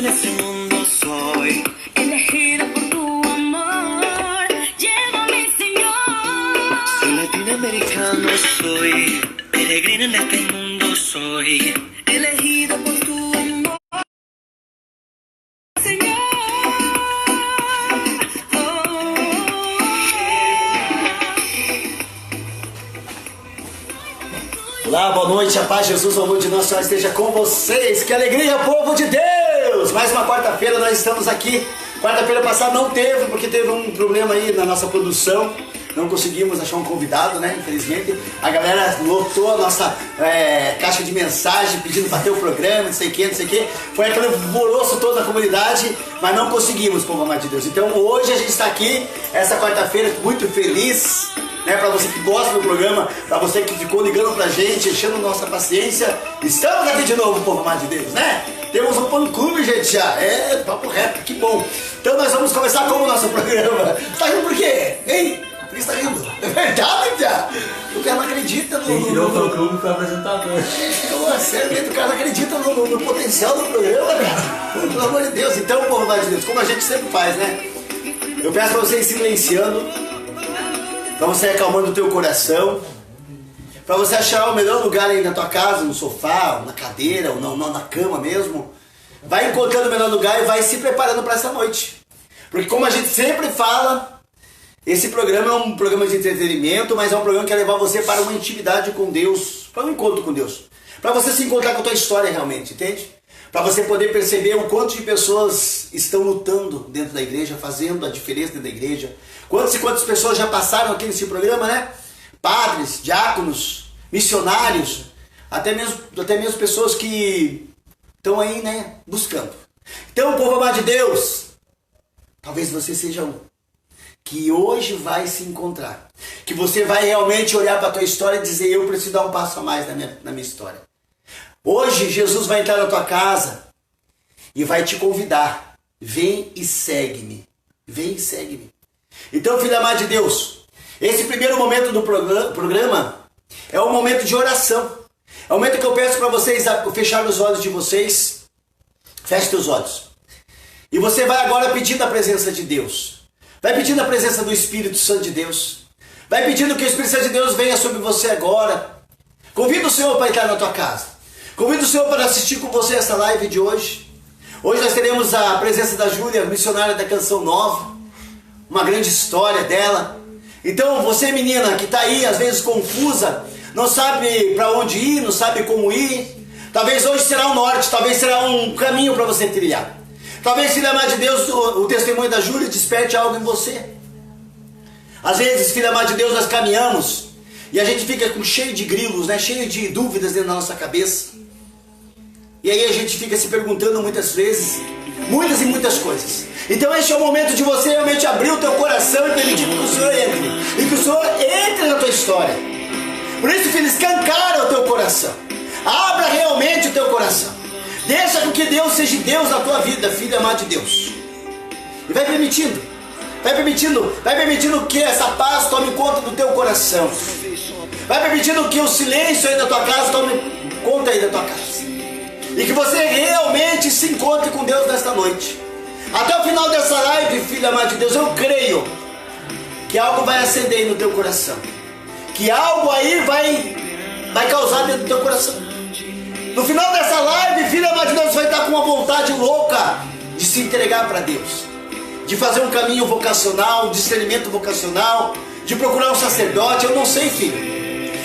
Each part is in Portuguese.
en este mundo soy, elegido por tu amor. Llévame, Señor. Soy latinoamericano, soy peregrino en este mundo soy, elegido por tu amor, Señor. Olá, boa noite, a paz de Jesus, o amor de Nossa Senhora esteja com vocês. Que alegria, povo de Deus! Mais uma quarta-feira nós estamos aqui. Quarta-feira passada não teve, porque teve um problema aí na nossa produção. Não conseguimos achar um convidado, né? Infelizmente. A galera lotou a nossa caixa de mensagem pedindo para ter o programa, não sei o que, não sei o que. Foi aquele alvoroço todo na comunidade, mas não conseguimos, povo amado de Deus. Então hoje a gente está aqui, essa quarta-feira, muito feliz. Para você que gosta do programa, para você que ficou ligando pra gente, enchendo nossa paciência, estamos aqui de novo, povo amado de Deus, né? Temos um fã-clube, gente, já. Papo reto, que bom. Então nós vamos começar com o nosso programa. Tá rindo por quê? Hein? Por que você tá rindo? É verdade, já. O cara não acredita no... Quem criou o fã-clube foi o apresentador. Sério, o cara não acredita no potencial do programa, cara. Pelo amor de Deus. Então, povo amado de Deus, como a gente sempre faz, né? Eu peço pra vocês silenciando, para você acalmando o teu coração, para você achar o melhor lugar aí na tua casa, no sofá, na cadeira, ou não, na cama mesmo. Vai encontrando o melhor lugar e vai se preparando para essa noite. Porque como a gente sempre fala, esse programa é um programa de entretenimento, mas é um programa que vai levar você para uma intimidade com Deus, para um encontro com Deus. Para você se encontrar com a tua história realmente, entende? Para você poder perceber o quanto de pessoas estão lutando dentro da igreja, fazendo a diferença dentro da igreja. Quantas e quantas pessoas já passaram aqui nesse programa, né? Padres, diáconos, missionários, até mesmo pessoas que estão aí, né, buscando. Então, povo amado de Deus, talvez você seja um que hoje vai se encontrar. Que você vai realmente olhar para a tua história e dizer, eu preciso dar um passo a mais na minha história. Hoje, Jesus vai entrar na tua casa e vai te convidar. Vem e segue-me. Vem e segue-me. Então, filho amado de Deus, esse primeiro momento do programa é um momento de oração. É um momento que eu peço para vocês fechar os olhos de vocês. Feche teus olhos. E você vai agora pedindo a presença de Deus. Vai pedindo a presença do Espírito Santo de Deus. Vai pedindo que o Espírito Santo de Deus venha sobre você agora. Convida o Senhor para entrar na tua casa. Convido o Senhor para assistir com você essa live de hoje. Hoje nós teremos a presença da Júlia, missionária da Canção Nova. Uma grande história dela. Então você, menina, que está aí às vezes confusa, não sabe para onde ir, não sabe como ir. Talvez hoje será um norte, talvez será um caminho para você trilhar. Talvez, filha amada de Deus, o testemunho da Júlia desperte algo em você. Às vezes, filha amada de Deus, nós caminhamos e a gente fica cheio de grilos, né? Cheio de dúvidas dentro da nossa cabeça. E aí a gente fica se perguntando muitas vezes, muitas e muitas coisas. Então este é o momento de você realmente abrir o teu coração e permitir que o Senhor entre. E que o Senhor entre na tua história. Por isso, filho, escancara o teu coração. Abra realmente o teu coração. Deixa com que Deus seja Deus na tua vida, filho amado de Deus. E vai permitindo que essa paz tome conta do teu coração. Vai permitindo que o silêncio aí da tua casa tome conta aí da tua casa. E que você realmente se encontre com Deus nesta noite. Até o final dessa live, filho amado de Deus, eu creio que algo vai acender aí no teu coração. Que algo aí vai causar dentro do teu coração. No final dessa live, filho amado de Deus, vai estar com uma vontade louca de se entregar para Deus. De fazer um caminho vocacional, um discernimento vocacional, de procurar um sacerdote, eu não sei, filho.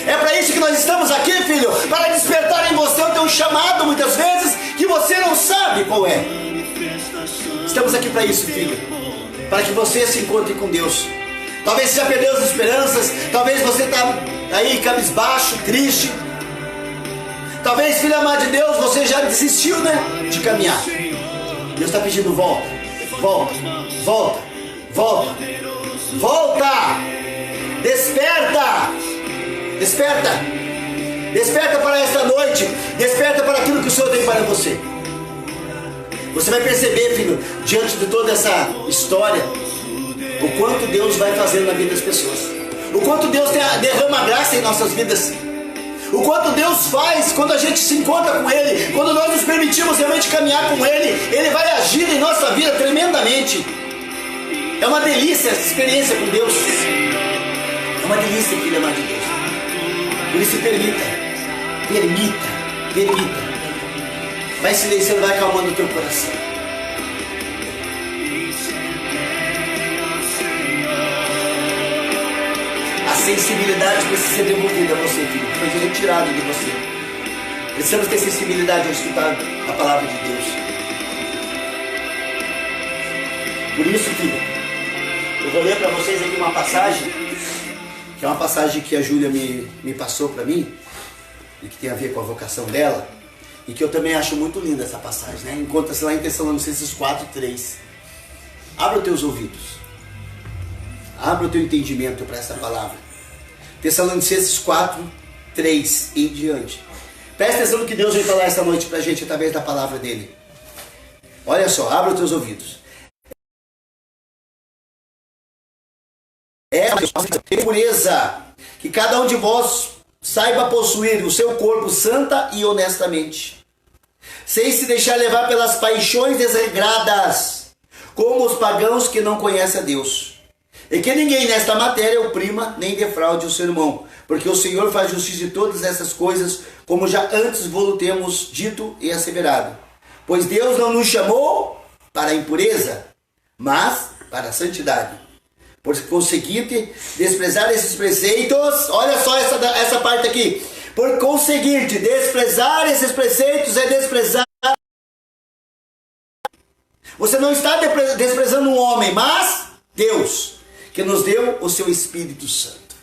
É para isso que nós estamos aqui, filho, para despertar em você o teu chamado, muitas vezes, que você não sabe qual é. Estamos aqui para isso, filho, para que você se encontre com Deus. Talvez você já perdeu as esperanças, talvez você está aí cabisbaixo, triste. Talvez, filho amado de Deus, você já desistiu, né, de caminhar. Deus está pedindo volta, volta, volta, volta, volta, desperta. Desperta! Desperta para esta noite! Desperta para aquilo que o Senhor tem para você! Você vai perceber, filho, diante de toda essa história, o quanto Deus vai fazendo na vida das pessoas. O quanto Deus derrama graça em nossas vidas. O quanto Deus faz quando a gente se encontra com Ele, quando nós nos permitimos realmente caminhar com Ele, Ele vai agir em nossa vida tremendamente. É uma delícia essa experiência com Deus. É uma delícia, filho amado de Deus. Por isso permita. Vai silenciando, vai acalmando o teu coração. A sensibilidade precisa ser devolvida a você, filho. Foi retirado de você. Precisamos ter sensibilidade ao escutar a palavra de Deus. Por isso, filho, eu vou ler para vocês aqui uma passagem, que é uma passagem que a Júlia me passou para mim, e que tem a ver com a vocação dela, e que eu também acho muito linda essa passagem, né? Encontra-se lá em Tessalonicenses 4:3. Abra os teus ouvidos. Abra o teu entendimento para essa palavra. Tessalonicenses 4:3 em diante. Presta atenção no que Deus veio falar esta noite para a gente através da palavra dele. Olha só, abra os teus ouvidos. É a pureza que cada um de vós saiba possuir o seu corpo santa e honestamente, sem se deixar levar pelas paixões desregradas, como os pagãos que não conhecem a Deus. E que ninguém nesta matéria oprima nem defraude o seu irmão, porque o Senhor faz justiça de todas essas coisas, como já antes vos temos dito e asseverado. Pois Deus não nos chamou para a impureza, mas para a santidade. Por conseguinte, desprezar esses preceitos, olha só essa parte aqui. Por conseguinte, desprezar esses preceitos é desprezar. Você não está desprezando um homem, mas Deus, que nos deu o seu Espírito Santo.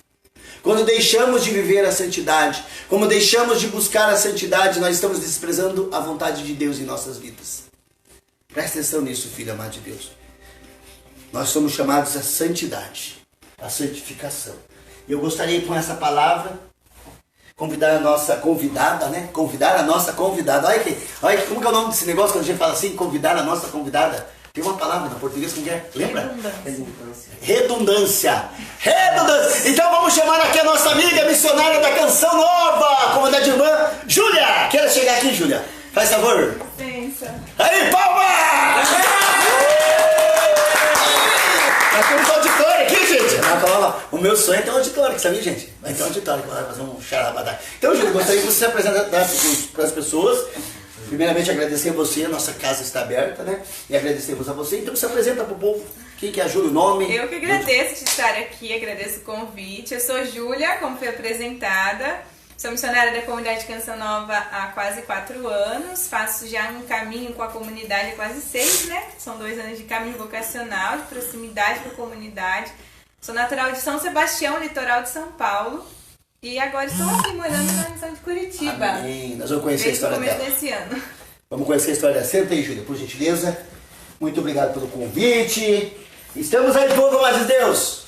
Quando deixamos de viver a santidade, como deixamos de buscar a santidade, nós estamos desprezando a vontade de Deus em nossas vidas. Presta atenção nisso, filho amado de Deus. Nós somos chamados à santidade, à santificação. Eu gostaria com essa palavra convidar a nossa convidada, né? Convidar a nossa convidada. Olha como que é o nome desse negócio quando a gente fala assim, convidar a nossa convidada? Tem uma palavra no português, como é? Lembra? Redundância. Então vamos chamar aqui a nossa amiga missionária da Canção Nova, comunidade irmã, Júlia. Quer chegar aqui, Júlia? Faz favor. Licença. Aí, palma! Nós temos auditório aqui, gente. O meu sonho é ter um auditório aqui, sabia, gente? Vai ter um auditório que vai fazer um charabadá. Então, Júlia, gostaria que você se apresentasse para as pessoas. Primeiramente, agradecer a você, a nossa casa está aberta, né? E agradecemos a você. Então, se apresenta para o povo. Quem que é a Júlia, o nome? Eu que agradeço de estar aqui, agradeço o convite. Eu sou Júlia, como foi apresentada. Sou missionária da comunidade Canção Nova há quase 4 anos. Faço já um caminho com a comunidade há quase 6, né? São 2 anos de caminho vocacional, de proximidade com a comunidade. Sou natural de São Sebastião, litoral de São Paulo. E agora estou aqui morando na missão de Curitiba. Amém. Nós vamos conhecer a história dela. Desde o começo desse ano. Vamos conhecer a história dela. Senta aí, Júlia, por gentileza. Muito obrigado pelo convite. Estamos aí, povo, mas de Deus.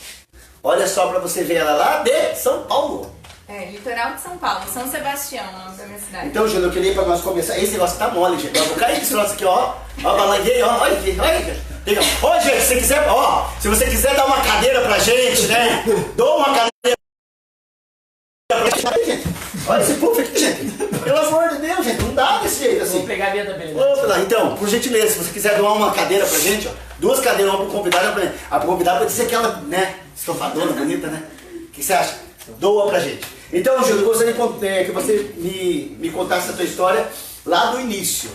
Olha só para você ver ela lá de São Paulo. Litoral de São Paulo, São Sebastião, o nome da minha cidade. Então, Júlia, eu queria para nós começar. Esse negócio tá mole, gente. Eu vou cair desse negócio aqui, ó. Ó, balanguei, ó. Olha aqui, olha aqui. Ó, gente, se quiser, ó, se você quiser dar uma cadeira pra gente, né? Dou uma cadeira pra gente. Olha esse povo aqui, gente. Pelo amor de Deus, gente, não dá desse jeito assim. Vou pegar a minha também. Então, por gentileza, se você quiser doar uma cadeira pra gente, ó. 2 cadeiras, uma pro convidado, uma pra gente. A convidada pode ser aquela, né? Estofadona, bonita, né? O que você acha? Doa pra gente. Então, Júlio, eu gostaria que você me contasse a tua história lá do início,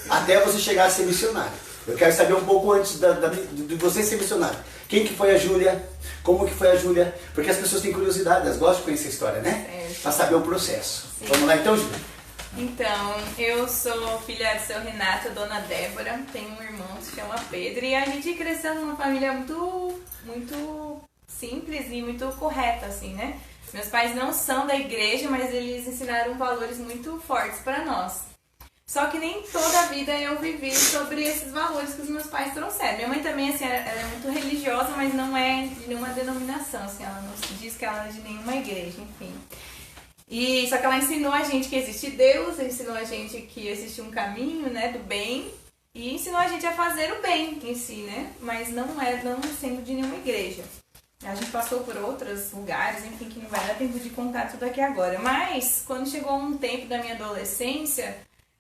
até você chegar a ser missionário. Eu quero saber um pouco antes de você ser missionário. Quem que foi a Júlia? Como que foi a Júlia? Porque as pessoas têm curiosidade, elas gostam de conhecer a história, né? Para saber o processo. Sim. Vamos lá então, Júlia? Então, eu sou filha do seu Renato, dona Débora, tenho um irmão que se chama Pedro, e a gente cresceu numa família muito simples e muito correta, assim, né? Meus pais não são da igreja, mas eles ensinaram valores muito fortes para nós. Só que nem toda a vida eu vivi sobre esses valores que os meus pais trouxeram. Minha mãe também, assim, ela é muito religiosa, mas não é de nenhuma denominação, assim, ela não diz que ela é de nenhuma igreja, enfim. Só que ela ensinou a gente que existe Deus, ensinou a gente que existe um caminho, né, do bem, e ensinou a gente a fazer o bem em si, né, mas não sendo de nenhuma igreja. A gente passou por outros lugares, enfim, que não vai dar tempo de contar tudo aqui agora. Mas, quando chegou um tempo da minha adolescência,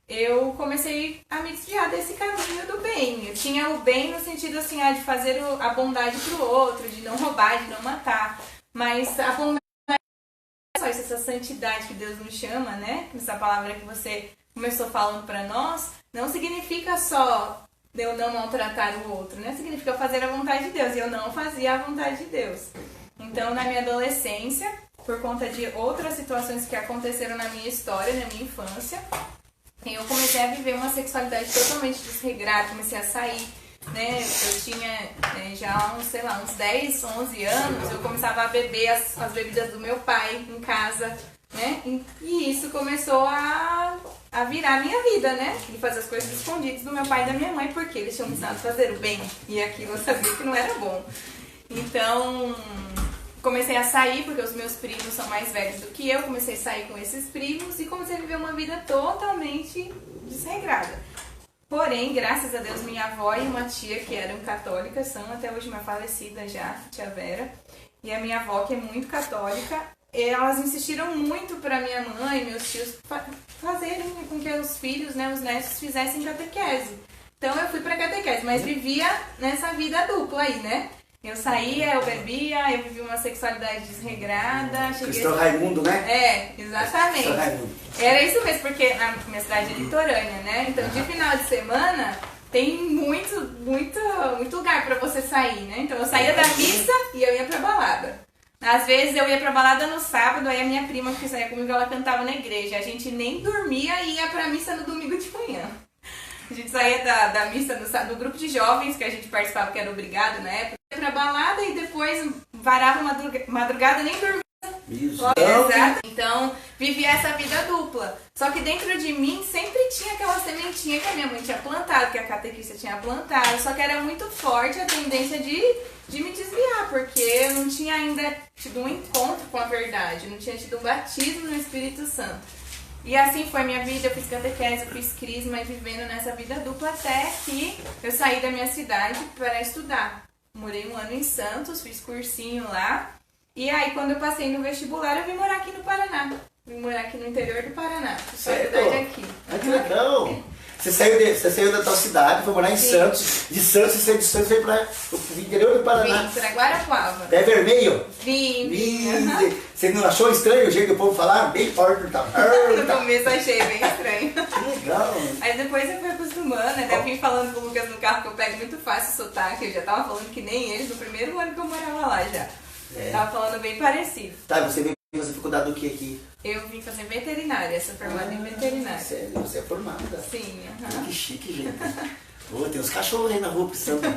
eu comecei a me desviar desse caminho do bem. Eu tinha o bem no sentido, assim, de fazer a bondade pro outro, de não roubar, de não matar. Mas a bondade não é só isso, essa santidade que Deus nos chama, né? Essa palavra que você começou falando pra nós, não significa só eu não maltratar o outro, né? Significa fazer a vontade de Deus. E eu não fazia a vontade de Deus. Então, na minha adolescência, por conta de outras situações que aconteceram na minha história, na minha infância, eu comecei a viver uma sexualidade totalmente desregrada, comecei a sair, né? Eu tinha já uns 10, 11 anos, eu começava a beber as bebidas do meu pai em casa, né? E isso começou a virar a minha vida, né? De fazer as coisas escondidas do meu pai e da minha mãe, porque eles tinham me ensinado a fazer o bem. E aquilo eu sabia que não era bom. Então, comecei a sair, porque os meus primos são mais velhos do que eu. Comecei a sair com esses primos e comecei a viver uma vida totalmente desregrada. Porém, graças a Deus, minha avó e uma tia que eram católicas, são até hoje uma falecida já, tia Vera. E a minha avó, que é muito católica, elas insistiram muito para minha mãe e meus tios fazerem com que os filhos, né, os netos, fizessem catequese. Então eu fui para catequese, mas vivia nessa vida dupla aí, né? Eu saía, eu bebia, eu vivia uma sexualidade desregrada. Cristão Raimundo, né? É, exatamente. Cristão Raimundo. Era isso mesmo, porque a minha cidade é litorânea, né? Então de final de semana tem muito lugar para você sair, né? Então eu saía da missa e eu ia pra balada. Às vezes eu ia pra balada no sábado, aí a minha prima que saía comigo, ela cantava na igreja. A gente nem dormia e ia pra missa no domingo de manhã. A gente saía da missa do grupo de jovens que a gente participava, que era obrigado na época, ia pra balada e depois varava madrugada, nem dormia. Isso. Exato. Então, vivia essa vida dupla. Só que dentro de mim sempre tinha aquela sementinha que a minha mãe tinha plantado, que a catequista tinha plantado. Só que era muito forte a tendência de me desviar, porque eu não tinha ainda tido um encontro com a verdade, não tinha tido um batismo no Espírito Santo. E assim foi a minha vida, eu fiz catequese, eu fiz crisma e vivendo nessa vida dupla até que eu saí da minha cidade para estudar. Morei 1 ano em Santos, fiz cursinho lá. E aí, quando eu passei no vestibular, eu vim morar aqui no Paraná. Vim morar aqui no interior do Paraná. Faculdade aqui. Ah, que legal! Você saiu da tua cidade, foi morar em Sim. Santos. De Santos, você saiu de Santos, veio para o interior do Paraná. Vim para Guarapuava. Pé vermelho? Vim. Você não achou estranho o jeito do povo falar? Bem forte, tá? No começo eu achei bem estranho. Que legal! Aí depois eu fui acostumando, né? Eu vim falando com o Lucas no carro que eu pego muito fácil o sotaque. Eu já tava falando que nem eles no primeiro ano que eu morava lá já. Tava falando bem parecido. Tá, você veio fazer faculdade do que aqui? Eu vim fazer veterinária, sou formada em veterinária. Sério, você é formada. Sim, Que chique, gente. Ô, tem uns cachorros aí na rua precisando.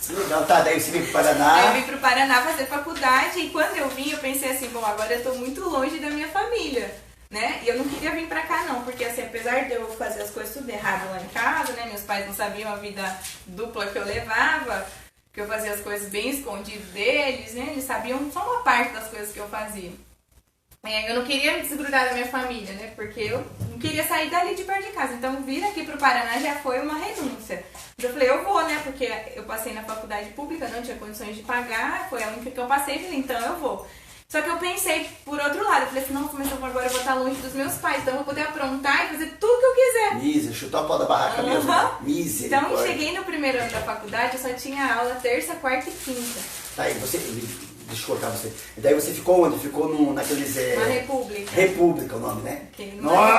Isso é legal. Tá, daí você veio pro Paraná. Aí eu vim pro Paraná fazer faculdade e quando eu vim eu pensei assim, bom, agora eu tô muito longe da minha família, né? E eu não queria vir pra cá não, porque assim, apesar de eu fazer as coisas tudo errado lá em casa, né? Meus pais não sabiam a vida dupla que eu levava, que eu fazia as coisas bem escondido deles, né? Eles sabiam só uma parte das coisas que eu fazia. Eu não queria me desgrudar da minha família, né? Porque eu não queria sair dali de perto de casa. Então, vir aqui pro Paraná já foi uma renúncia. Eu falei, eu vou, né? Porque eu passei na faculdade pública, não tinha condições de pagar. Foi a única que eu passei, falei, então eu vou. Só que eu pensei por outro lado. Eu falei assim, nossa, mas agora eu vou estar longe dos meus pais. Então, eu vou poder aprontar e fazer tudo que eu quiser. Mísera, chutar o pau da barraca mesmo. Mísera. Então, eu cheguei no primeiro ano da faculdade, eu só tinha aula terça, quarta e quinta. Tá aí, deixa eu cortar você. E daí você ficou onde? Ficou naqueles... Na República. República, o nome, né? Que não Nossa!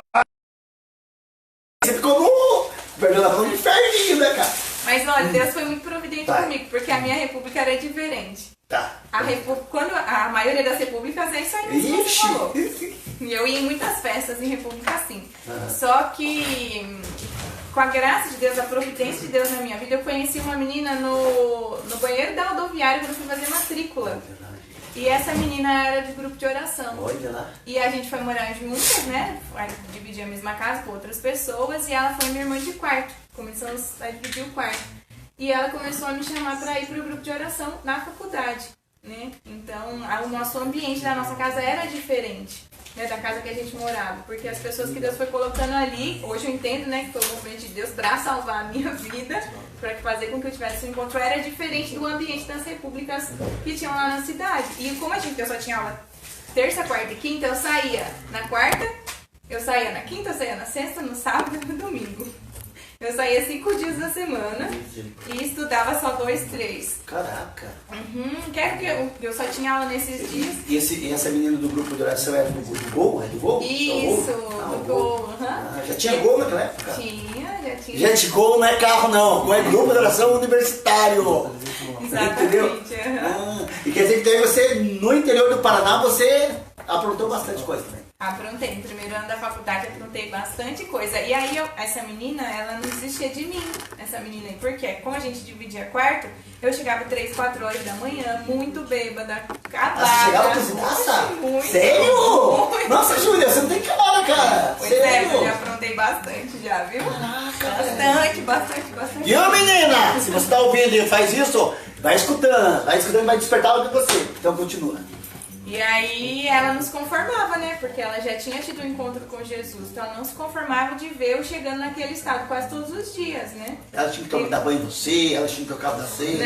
Você ficou no... Perdão, ela falou no inferninho, né, cara? Mas olha, Deus foi muito providente Tá. comigo, porque a minha república era diferente. Tá. Quando a maioria das repúblicas é isso aí mesmo que você falou. Ixi! E eu ia em muitas festas em república assim. Ah. Só que com a graça de Deus, a providência de Deus na minha vida, eu conheci uma menina no banheiro da rodoviária quando eu fui fazer matrícula. E essa menina era de grupo de oração. Olha lá. E a gente foi morar juntas, né? Dividir a mesma casa com outras pessoas. E ela foi minha irmã de quarto. Começamos a dividir o quarto. E ela começou a me chamar para ir para o grupo de oração na faculdade, né? Então, o nosso ambiente da nossa casa era diferente. né, da casa que a gente morava. Porque as pessoas que Deus foi colocando ali, hoje eu entendo, né, que foi o movimento de Deus para salvar a minha vida, para fazer com que eu tivesse um encontro, era diferente do ambiente das repúblicas que tinham lá na cidade. E como eu só tinha aula terça, quarta e quinta, eu saía na quarta, eu saía na quinta, eu saía na sexta, no sábado e no domingo. Eu saía 5 dias da semana e estudava só 2, 3. Caraca. Quero que eu só tinha aula nesses dias. E essa menina do grupo de oração é do Gol? É do Gol? Isso, do Gol. Já tinha Gol naquela época? Já tinha. Gente, Gol não é carro não, não é grupo de oração universitário. Exatamente. E quer dizer que daí você, no interior do Paraná, você aprontou bastante coisa também. Aprontei, no primeiro ano da faculdade aprontei bastante coisa. E aí essa menina, ela não desistia de mim, essa menina aí. Porque como a gente dividia quarto, eu chegava 3, 4 horas da manhã, muito bêbada, acabada. Você chegava a cozinhar? Muito. Sério? Muito. Nossa, Júlia, você não tem cara. Pois Sério? eu já aprontei bastante já, viu? Caraca, Bastante. Viu, menina? Se você tá ouvindo e faz isso, vai escutando e vai despertar algo de você. Então continua. E aí ela não se conformava, né? Porque ela já tinha tido um encontro com Jesus. Então ela não se conformava de ver eu chegando naquele estado quase todos os dias, né? Ela tinha que dar banho em você, ela tinha que tocar você.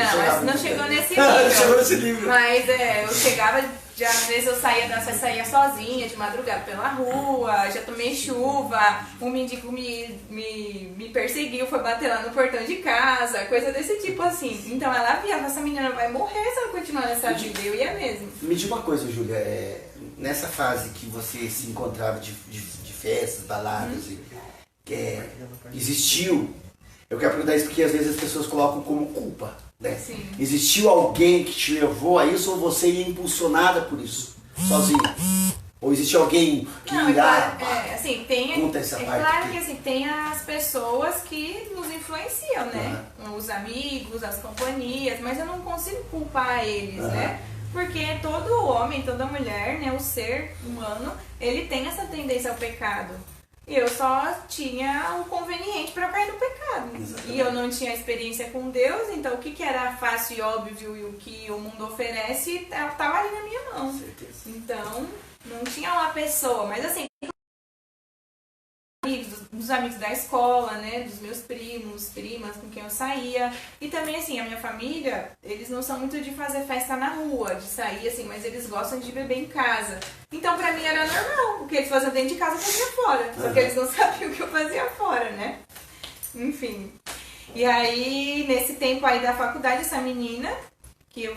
Não chegou nesse nível. Chegou nesse nível. Mas eu chegava, já às vezes eu saía sozinha de madrugada pela rua, já tomei chuva, um mendigo me perseguiu, foi bater lá no portão de casa, coisa desse tipo assim. Então ela via, essa menina vai morrer se ela continuar nessa vida, eu ia mesmo. Me diga uma coisa, Júlia, nessa fase que você se encontrava de festas, baladas, existiu, eu quero perguntar isso porque às vezes as pessoas colocam como culpa, né? Sim. Existiu alguém que te levou a isso ou você ia impulsionada por isso, sozinha? Ou existe alguém que irá... assim, tem, conta essa parte claro aqui. que assim, tem as pessoas que nos influenciam, né? Os amigos, as companhias, mas eu não consigo culpar eles, né? Porque todo homem, toda mulher, né, o ser humano, ele tem essa tendência ao pecado. E eu só tinha o conveniente para cair no pecado. Exatamente. E eu não tinha experiência com Deus, então o que era fácil e óbvio e o que o mundo oferece estava ali na minha mão. Certeza. Então, não tinha uma pessoa, mas assim, dos amigos da escola, né, dos meus primos, primas com quem eu saía. E também, assim, a minha família, eles não são muito de fazer festa na rua, de sair, assim, mas eles gostam de beber em casa. Então, pra mim, era normal. O que eles faziam dentro de casa, eu fazia fora. Só que eles não sabiam o que eu fazia fora, né? Enfim. E aí, nesse tempo aí da faculdade, essa menina, que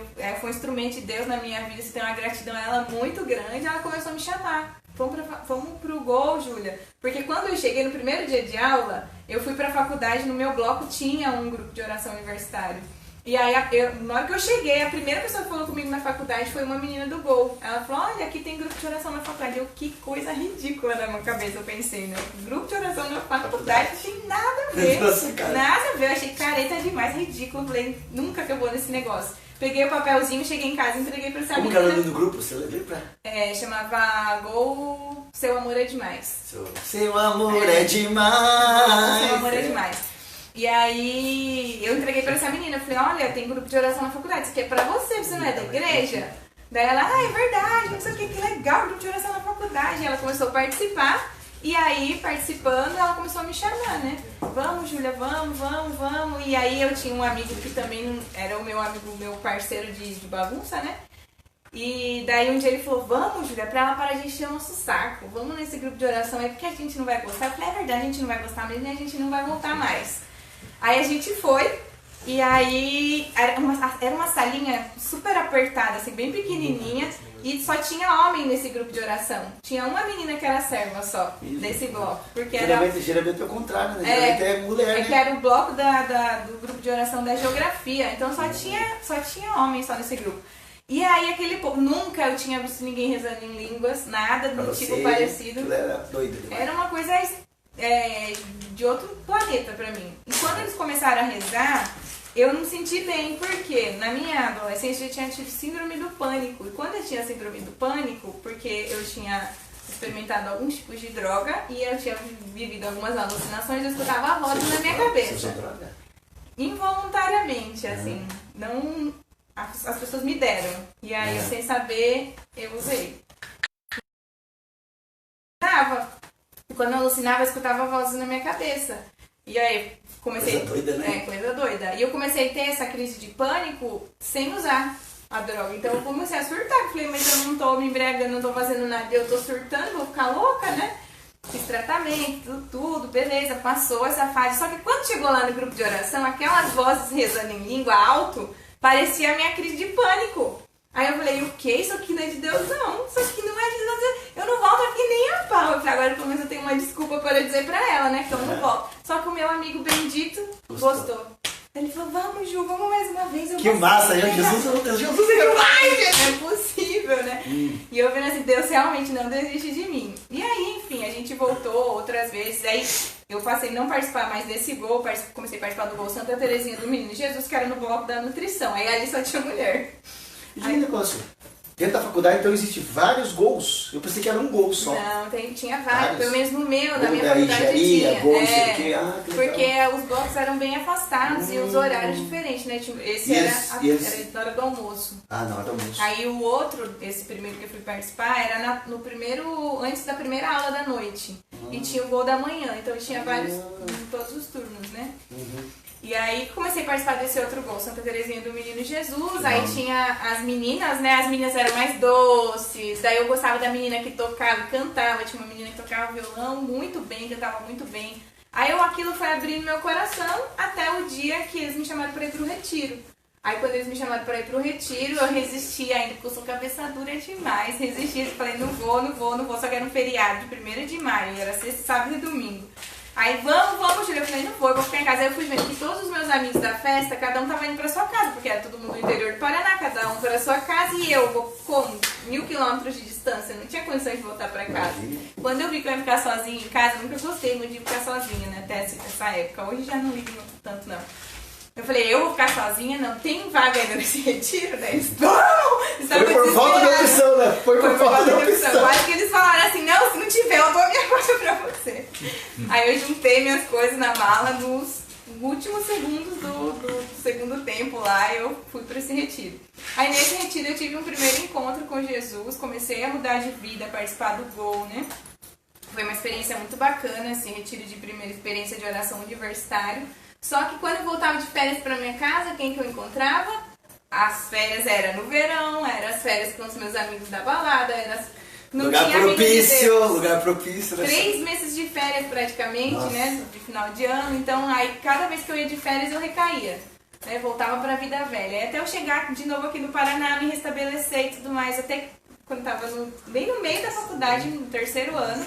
foi um instrumento de Deus na minha vida, tem uma gratidão a ela muito grande, ela começou a me chamar. Vamos pro Gol, Júlia. Porque quando eu cheguei no primeiro dia de aula, eu fui pra faculdade, no meu bloco tinha um grupo de oração universitário. E aí, na hora que eu cheguei, a primeira pessoa que falou comigo na faculdade foi uma menina do Gol. Ela falou, olha, aqui tem grupo de oração na faculdade. Que coisa ridícula na minha cabeça, eu pensei, né? Grupo de oração na faculdade não tem nada a ver. Nossa, cara. Nada a ver, eu achei careta demais, ridículo. Eu falei, nunca que eu vou nesse negócio. Peguei o papelzinho, cheguei em casa e entreguei pra essa Como que menina. era o nome do grupo? Você levou pra... Chamava Gol Seu Amor é Demais. Seu amor é demais. Seu Amor é Demais. E aí eu entreguei pra essa menina, eu falei, olha, tem grupo de oração na faculdade, isso aqui é pra você não é da igreja? Daí ela, é verdade, não sei o que legal, grupo de oração na faculdade. E ela começou a participar, e aí, participando, ela começou a me chamar, né? Vamos, Júlia, vamos. E aí eu tinha um amigo que também era o meu amigo, meu parceiro de bagunça, né? E daí um dia ele falou, vamos, Júlia, pra ela parar de encher o nosso saco. Vamos nesse grupo de oração aí, porque a gente não vai gostar. Eu falei, é verdade, a gente não vai gostar mesmo e a gente não vai voltar mais. Aí a gente foi, e aí era uma salinha super apertada, assim, bem pequenininha, e só tinha homem nesse grupo de oração. Tinha uma menina que era serva só, nesse bloco. Porque Geralmente é o contrário, né? Geralmente é mulher, né? que era o bloco do grupo de oração da geografia, então só tinha homem só nesse grupo. E aí aquele povo, nunca eu tinha visto ninguém rezando em línguas, nada do tipo parecido. Aquilo era doido demais. Era uma coisa de outro planeta pra mim. E quando eles começaram a rezar, eu não senti bem, porque na minha adolescência eu tinha tido síndrome do pânico. E quando eu tinha síndrome do pânico, porque eu tinha experimentado alguns tipos de droga e eu tinha vivido algumas alucinações, eu escutava a voz na minha cabeça. Droga? Involuntariamente, assim. Não, as pessoas me deram. E aí, eu sem saber, eu usei. alucinava. E quando eu alucinava, eu escutava vozes na minha cabeça. E aí, comecei... Coisa doida, né? Coisa doida. E eu comecei a ter essa crise de pânico sem usar a droga. Então eu comecei a surtar. Falei, mas eu não tô me embriagando, não tô fazendo nada. Eu tô surtando, vou ficar louca, né? Fiz tratamento, tudo, beleza. Passou essa fase. Só que quando chegou lá no grupo de oração, aquelas vozes rezando em língua alto, parecia a minha crise de pânico. Aí eu falei, o quê? Isso aqui não é de Deus? Não, isso aqui não é de Deus. Eu não volto aqui nem a pau. Eu falei, agora pelo menos eu tenho uma desculpa para dizer pra ela, né? Que eu não volto. Só que o meu amigo bendito gostou. Ele falou, vamos, Ju, vamos mais uma vez. Eu Que massa, Jesus é demais, gente. É possível, né? E eu vendo assim, Deus realmente não desiste de mim. E aí, enfim, a gente voltou outras vezes. Aí eu passei a não participar mais desse gol, comecei a participar do gol Santa Terezinha do Menino Jesus, que era no bloco da nutrição. Aí ali só tinha mulher. E de negócio, dentro da faculdade então existem vários gols. Eu pensei que era um gol só. Não, tinha vários. Pelo menos no meu, na minha da faculdade engenharia, tinha. gol, não sei o quê. Que porque legal. os blocos eram bem afastados e os horários diferentes, né? Esse era na hora do almoço. Ah, na hora do almoço. Aí o outro, esse primeiro que eu fui participar, era no primeiro, antes da primeira aula da noite. E tinha o gol da manhã, então tinha vários, em todos os turnos, né? E aí comecei a participar desse outro gol, Santa Terezinha do Menino Jesus. Aí tinha as meninas, né? As meninas eram mais doces. Daí eu gostava da menina que tocava e cantava. Tinha uma menina que tocava violão muito bem, cantava muito bem. Aí aquilo foi abrindo meu coração até o dia que eles me chamaram para ir pro retiro. Aí quando eles me chamaram para ir pro retiro, eu resisti ainda, porque eu sou cabeça dura demais. Resisti, falei, não vou. Só que era um feriado de 1º de maio, era sexta, sábado e domingo. Aí, vamos, Júlia. Eu falei, não vou, eu vou ficar em casa. Aí eu fui vendo que todos os meus amigos da festa, cada um tava indo pra sua casa, porque era todo mundo do interior do Paraná, cada um pra sua casa, e eu vou como 1000 quilômetros de distância, não tinha condições de voltar pra casa. Quando eu vi que eu ia ficar sozinha em casa, eu nunca gostei muito de ficar sozinha, né, até essa época. Hoje já não ligo tanto, não. Eu falei, eu vou ficar sozinha? Não tem vaga ainda nesse retiro, né? Eles foi por falta de opção, né? Foi por falta de opção. Eu acho que eles falaram assim, não, se não tiver, eu dou minha coisa pra você. Aí eu juntei minhas coisas na mala nos últimos segundos do segundo tempo lá, eu fui pra esse retiro. Aí nesse retiro eu tive um primeiro encontro com Jesus, comecei a mudar de vida, a participar do gol, né? Foi uma experiência muito bacana, esse retiro de primeira experiência de oração universitário. Só que quando eu voltava de férias pra minha casa, quem que eu encontrava? As férias era no verão, eram as férias com os meus amigos da balada, não lugar tinha propício, lugar propício. 3 meses de férias praticamente, Nossa. né? De final de ano. Então aí cada vez que eu ia de férias eu recaía. Né, voltava pra vida velha. E até eu chegar de novo aqui no Paraná, me restabelecer e tudo mais. Até quando tava bem no meio da faculdade, no 3º ano.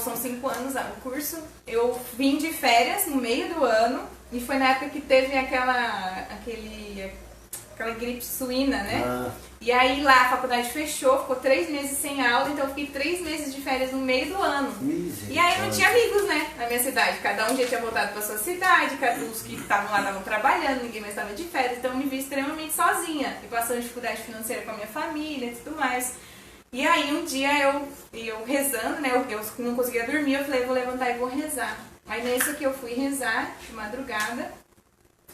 São 5 anos o curso. Eu vim de férias no meio do ano. E foi na época que teve aquela gripe suína, né? E aí lá a faculdade fechou, ficou 3 meses sem aula, então eu fiquei 3 meses de férias no meio do ano. E aí eu não tinha amigos, né, na minha cidade. Cada um já tinha voltado pra sua cidade, os que estavam lá estavam trabalhando, ninguém mais estava de férias, então eu me vi extremamente sozinha. E passando dificuldade financeira com a minha família e tudo mais. E aí um dia eu rezando, né, eu não conseguia dormir, eu falei, vou levantar e vou rezar. Aí nesse aqui eu fui rezar, de madrugada,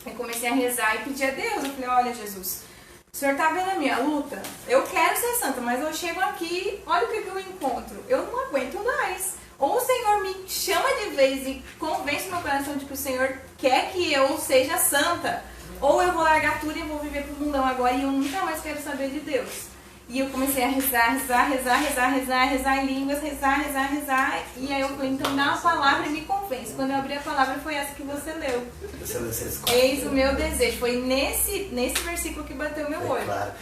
eu comecei a rezar e pedir a Deus, eu falei, olha Jesus, o Senhor tá vendo a minha luta? Eu quero ser santa, mas eu chego aqui, olha o que eu encontro, eu não aguento mais. Ou o Senhor me chama de vez e convence meu coração de que o Senhor quer que eu seja santa, ou eu vou largar tudo e vou viver pro mundão agora e eu nunca mais quero saber de Deus. E eu comecei a rezar em línguas, rezar. E aí eu falei, então dá uma palavra e me convence. Quando eu abri a palavra foi essa que você leu. Eis o meu desejo. Foi nesse versículo que bateu meu olho. Claro.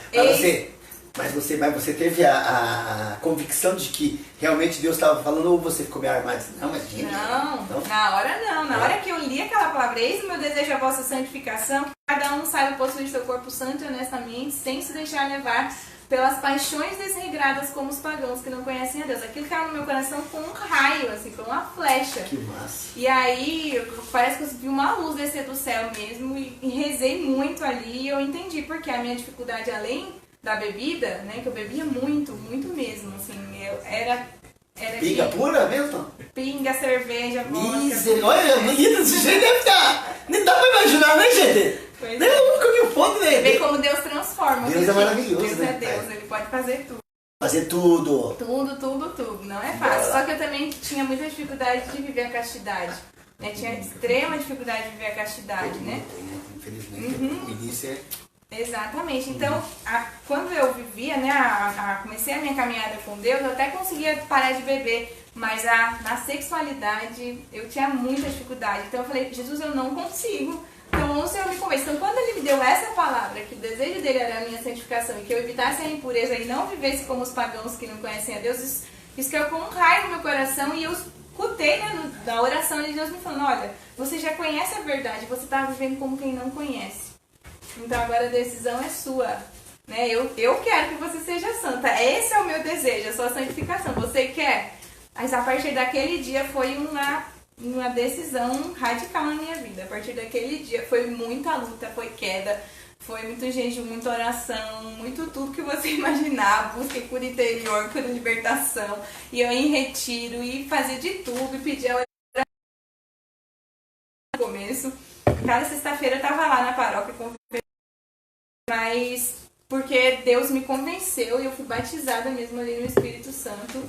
Mas você teve a convicção de que realmente Deus estava falando ou você ficou meio armado? Não, mas não, na hora não. Na hora que eu li aquela palavra, eis o meu desejo a vossa santificação, que cada um saiba possuir seu corpo santo e honestamente, sem se deixar levar pelas paixões desregradas como os pagãos que não conhecem a Deus. Aquilo caiu no meu coração com um raio, assim, com uma flecha. Que massa. E aí, parece que eu vi uma luz descer do céu mesmo e rezei muito ali e eu entendi porque a minha dificuldade, além da bebida, né, que eu bebia muito mesmo, assim, era pinga pura mesmo? Pinga, cerveja, vodka. Olha, bonita desse jeito deve estar. Nem dá pra imaginar, né, gente? Pois nem nunca vi o ponto, né? Você vê como Deus transforma. Deus é maravilhoso, Deus né? é Deus, Ele pode fazer tudo. Fazer tudo. Tudo. Não é fácil. Só que eu também tinha muita dificuldade de viver a castidade. Né? Tinha extrema dificuldade de viver a castidade, né? Infelizmente, o início é... Exatamente. Então, quando eu vivia, né, comecei a minha caminhada com Deus, eu até conseguia parar de beber, mas na sexualidade eu tinha muita dificuldade. Então eu falei, Jesus, eu não consigo. Então o Senhor me convence. Então quando Ele me deu essa palavra, que o desejo dele era a minha santificação e que eu evitasse a impureza e não vivesse como os pagãos que não conhecem a Deus, isso caiu com um raio no meu coração e eu escutei, né, da oração de Deus me falando, olha, você já conhece a verdade, você está vivendo como quem não conhece. Então agora a decisão é sua. Né? Eu quero que você seja santa. Esse é o meu desejo, a sua santificação. Você quer? Mas a partir daquele dia foi uma decisão radical na minha vida. A partir daquele dia foi muita luta, foi queda, foi muito jejum, muita oração, muito tudo que você imaginar. Busquei cura interior, cura libertação. E eu em retiro e fazia de tudo e pedia oração no começo. Cada sexta-feira eu tava lá na paróquia, mas porque Deus me convenceu e eu fui batizada mesmo ali no Espírito Santo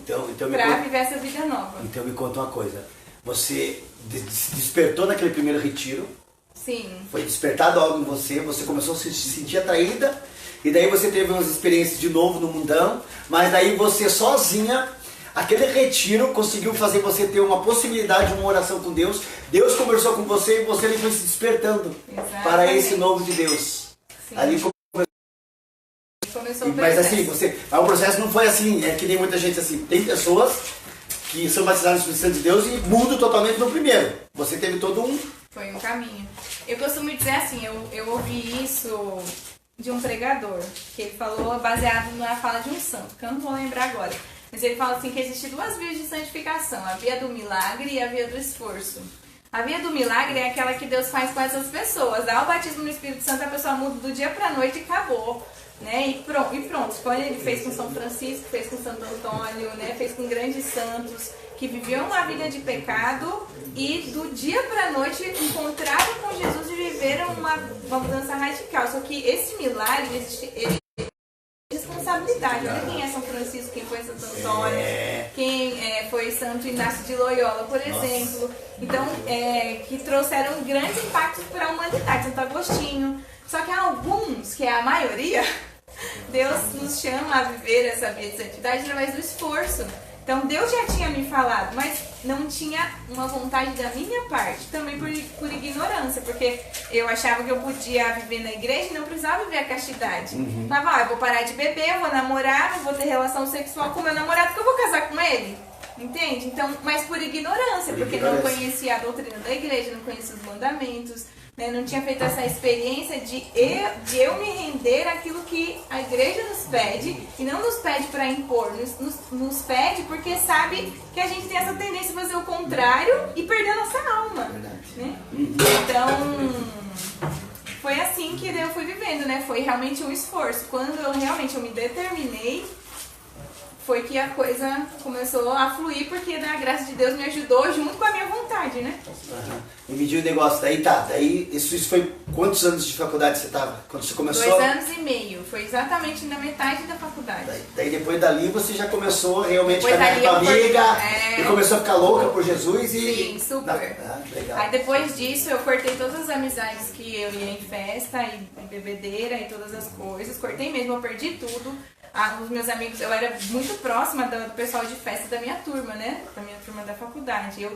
para viver essa vida nova. Então me conta uma coisa, você se despertou naquele primeiro retiro? Sim. Foi despertado algo em você, você começou a se sentir atraída e daí você teve umas experiências de novo no mundão, mas daí você sozinha, aquele retiro conseguiu fazer você ter uma possibilidade de uma oração com Deus. Deus conversou com você e você foi se despertando. Exatamente. Para esse novo de Deus. Sim. Ali começou o processo. Mas assim, o processo não foi assim, é que nem muita gente assim. Tem pessoas que são batizadas no Espírito Santo de Deus e mudam totalmente no primeiro. Você teve todo um... Foi um caminho. Eu costumo dizer assim, eu ouvi isso de um pregador, que ele falou baseado na fala de um santo, que eu não vou lembrar agora. Mas ele fala assim que existem duas vias de santificação, a via do milagre e a via do esforço. A via do milagre é aquela que Deus faz com essas pessoas. Dá o batismo no Espírito Santo, a pessoa muda do dia pra noite e acabou. Né? E pronto. Como ele fez com São Francisco, fez com Santo Antônio, né? Fez com grandes santos que viviam uma vida de pecado e do dia pra noite encontraram com Jesus e viveram uma mudança radical. Só que esse milagre, ele responsabilidade. Olha quem é São Francisco, quem foi Santo Antônio, quem foi Santo Inácio de Loyola, por exemplo. Então, que trouxeram grandes impactos para a humanidade, Santo Agostinho. Só que há alguns, que é a maioria, Deus nos chama a viver essa vida de santidade através do esforço. Então Deus já tinha me falado, mas não tinha uma vontade da minha parte, também por ignorância, porque eu achava que eu podia viver na igreja e não precisava viver a castidade. Mas eu vou parar de beber, eu vou namorar, não vou ter relação sexual com meu namorado, porque eu vou casar com ele. Entende? Então, mas por ignorância, porque não conhecia a doutrina da igreja, não conhecia os mandamentos, né? Não tinha feito essa experiência de eu me render àquilo que a igreja nos pede, e não nos pede para impor, nos pede porque sabe que a gente tem essa tendência a fazer o contrário e perder a nossa alma. Né? Então, foi assim que eu fui vivendo, né? Foi realmente um esforço. Quando eu me determinei, foi que a coisa começou a fluir, porque a graça de Deus me ajudou junto com a minha vontade, né? E mediu o negócio, daí isso foi quantos anos de faculdade você estava? Quando você começou? 2 anos e meio, foi exatamente na metade da faculdade. Daí depois dali você já começou realmente a caminhar com a amiga e começou a ficar louca por Jesus e... Sim, super. Legal. Aí depois disso eu cortei todas as amizades que eu ia em festa e bebedeira e todas as coisas, cortei mesmo, eu perdi tudo. Os meus amigos, eu era muito próxima do pessoal de festa da minha turma, né? Da minha turma da faculdade.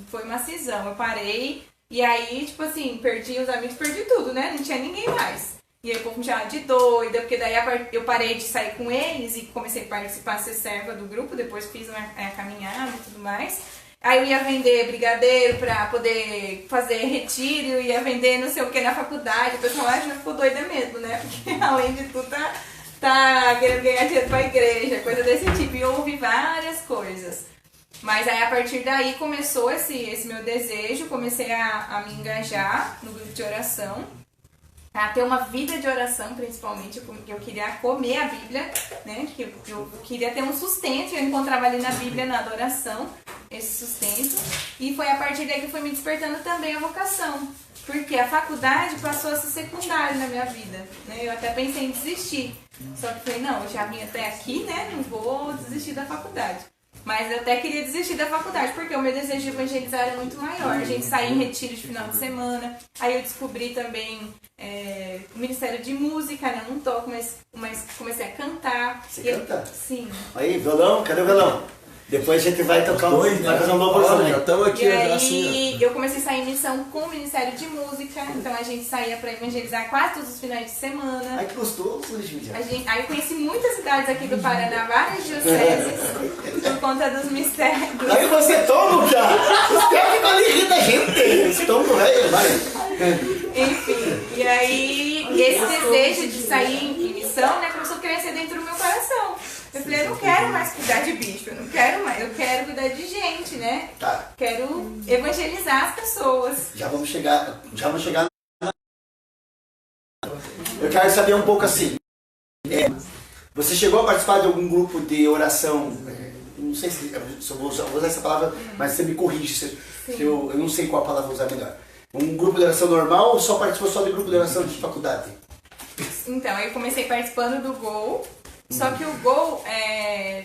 Foi uma cisão, eu parei e aí, tipo assim, perdi os amigos, perdi tudo, né? Não tinha ninguém mais. E aí o povo me chamava de doida, porque daí eu parei de sair com eles e comecei a participar, ser serva do grupo, depois fiz uma caminhada e tudo mais. Aí eu ia vender brigadeiro pra poder fazer retiro, ia vender não sei o que na faculdade, o pessoal já ficou doida mesmo, né? Porque além de tudo tá querendo ganhar dinheiro pra igreja, coisa desse tipo. E eu ouvi várias coisas. Mas aí a partir daí começou esse meu desejo, comecei a me engajar no grupo de oração, a ter uma vida de oração principalmente, porque eu queria comer a Bíblia, né? Que eu queria ter um sustento, e eu encontrava ali na Bíblia, na adoração, esse sustento. E foi a partir daí que foi me despertando também a vocação. porque a faculdade passou a ser secundária na minha vida, né? Eu até pensei em desistir, só que falei, não, eu já vim até aqui, né? Não vou desistir da faculdade. Mas eu até queria desistir da faculdade, porque o meu desejo de evangelizar era muito maior. A gente saía em retiro de final de semana, aí eu descobri também o Ministério de Música, né? Eu não toco, mas comecei a cantar. Você canta? Sim. Aí, violão, cadê o violão? Depois a gente vai tocar vai fazer um novo Olha, também. já estamos aqui E já aí assim, eu comecei a sair em missão com o Ministério de Música, então a gente saía pra evangelizar quase todos os finais de semana. Ai, que gostoso, Lígia. Aí eu conheci muitas cidades aqui do Paraná, várias dioceses, por conta dos mistérios. Aí você toma, cara! Os caras ficam ali rindo da gente. Você toma, vai. Enfim, e aí esse desejo de sair em missão, né, começou a crescer dentro do meu coração. Eu falei, eu não quero mais cuidar de bicho, eu não quero mais, eu quero cuidar de gente, né? Tá. Quero evangelizar as pessoas. Já vamos chegar. Eu quero saber um pouco assim. Você chegou a participar de algum grupo de oração? Não sei se eu vou usar essa palavra, mas você me corrige se eu não sei qual palavra usar melhor. Um grupo de oração normal ou só participou só de grupo de oração de faculdade? Então, eu comecei participando do GOL. Só que o GOL,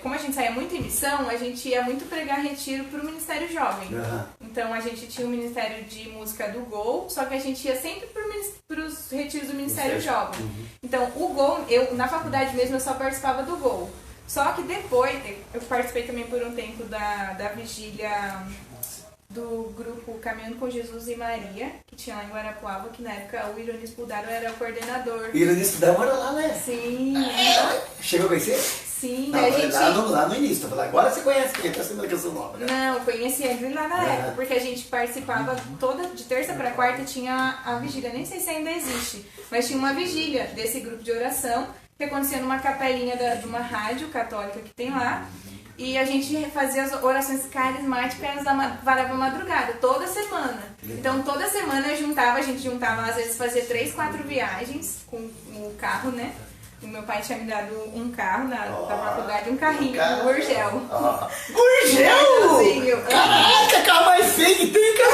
como a gente saía muito em missão, a gente ia muito pregar retiro pro Ministério Jovem. Uhum. Então a gente tinha o Ministério de Música do GOL, só que a gente ia sempre pros retiros do Ministério Jovem. Uhum. Então o GOL, na faculdade mesmo eu só participava do GOL. Só que depois, eu participei também por um tempo da vigília do grupo Caminhando com Jesus e Maria, que tinha lá em Guarapuava, que na época o Ironis Pudaro era o coordenador. E ele disse que mora lá, né? Sim. Chegou a conhecer? Sim, Não, a gente... lá no início. Agora você conhece, porque tá sendo a canção nova, né? Não, eu conheci ele lá na época, porque a gente participava de terça para quarta, tinha a vigília, nem sei se ainda existe, mas tinha uma vigília desse grupo de oração, que acontecia numa capelinha de uma rádio católica que tem lá, e a gente fazia as orações carismáticas da varava madrugada, toda semana. Então toda semana a gente juntava, às vezes fazia 3, 4 viagens com o carro, né? O meu pai tinha me dado um carro na faculdade, um carrinho, um Gurgel. Gurgel? Caraca, carro mais feio que tem, cara.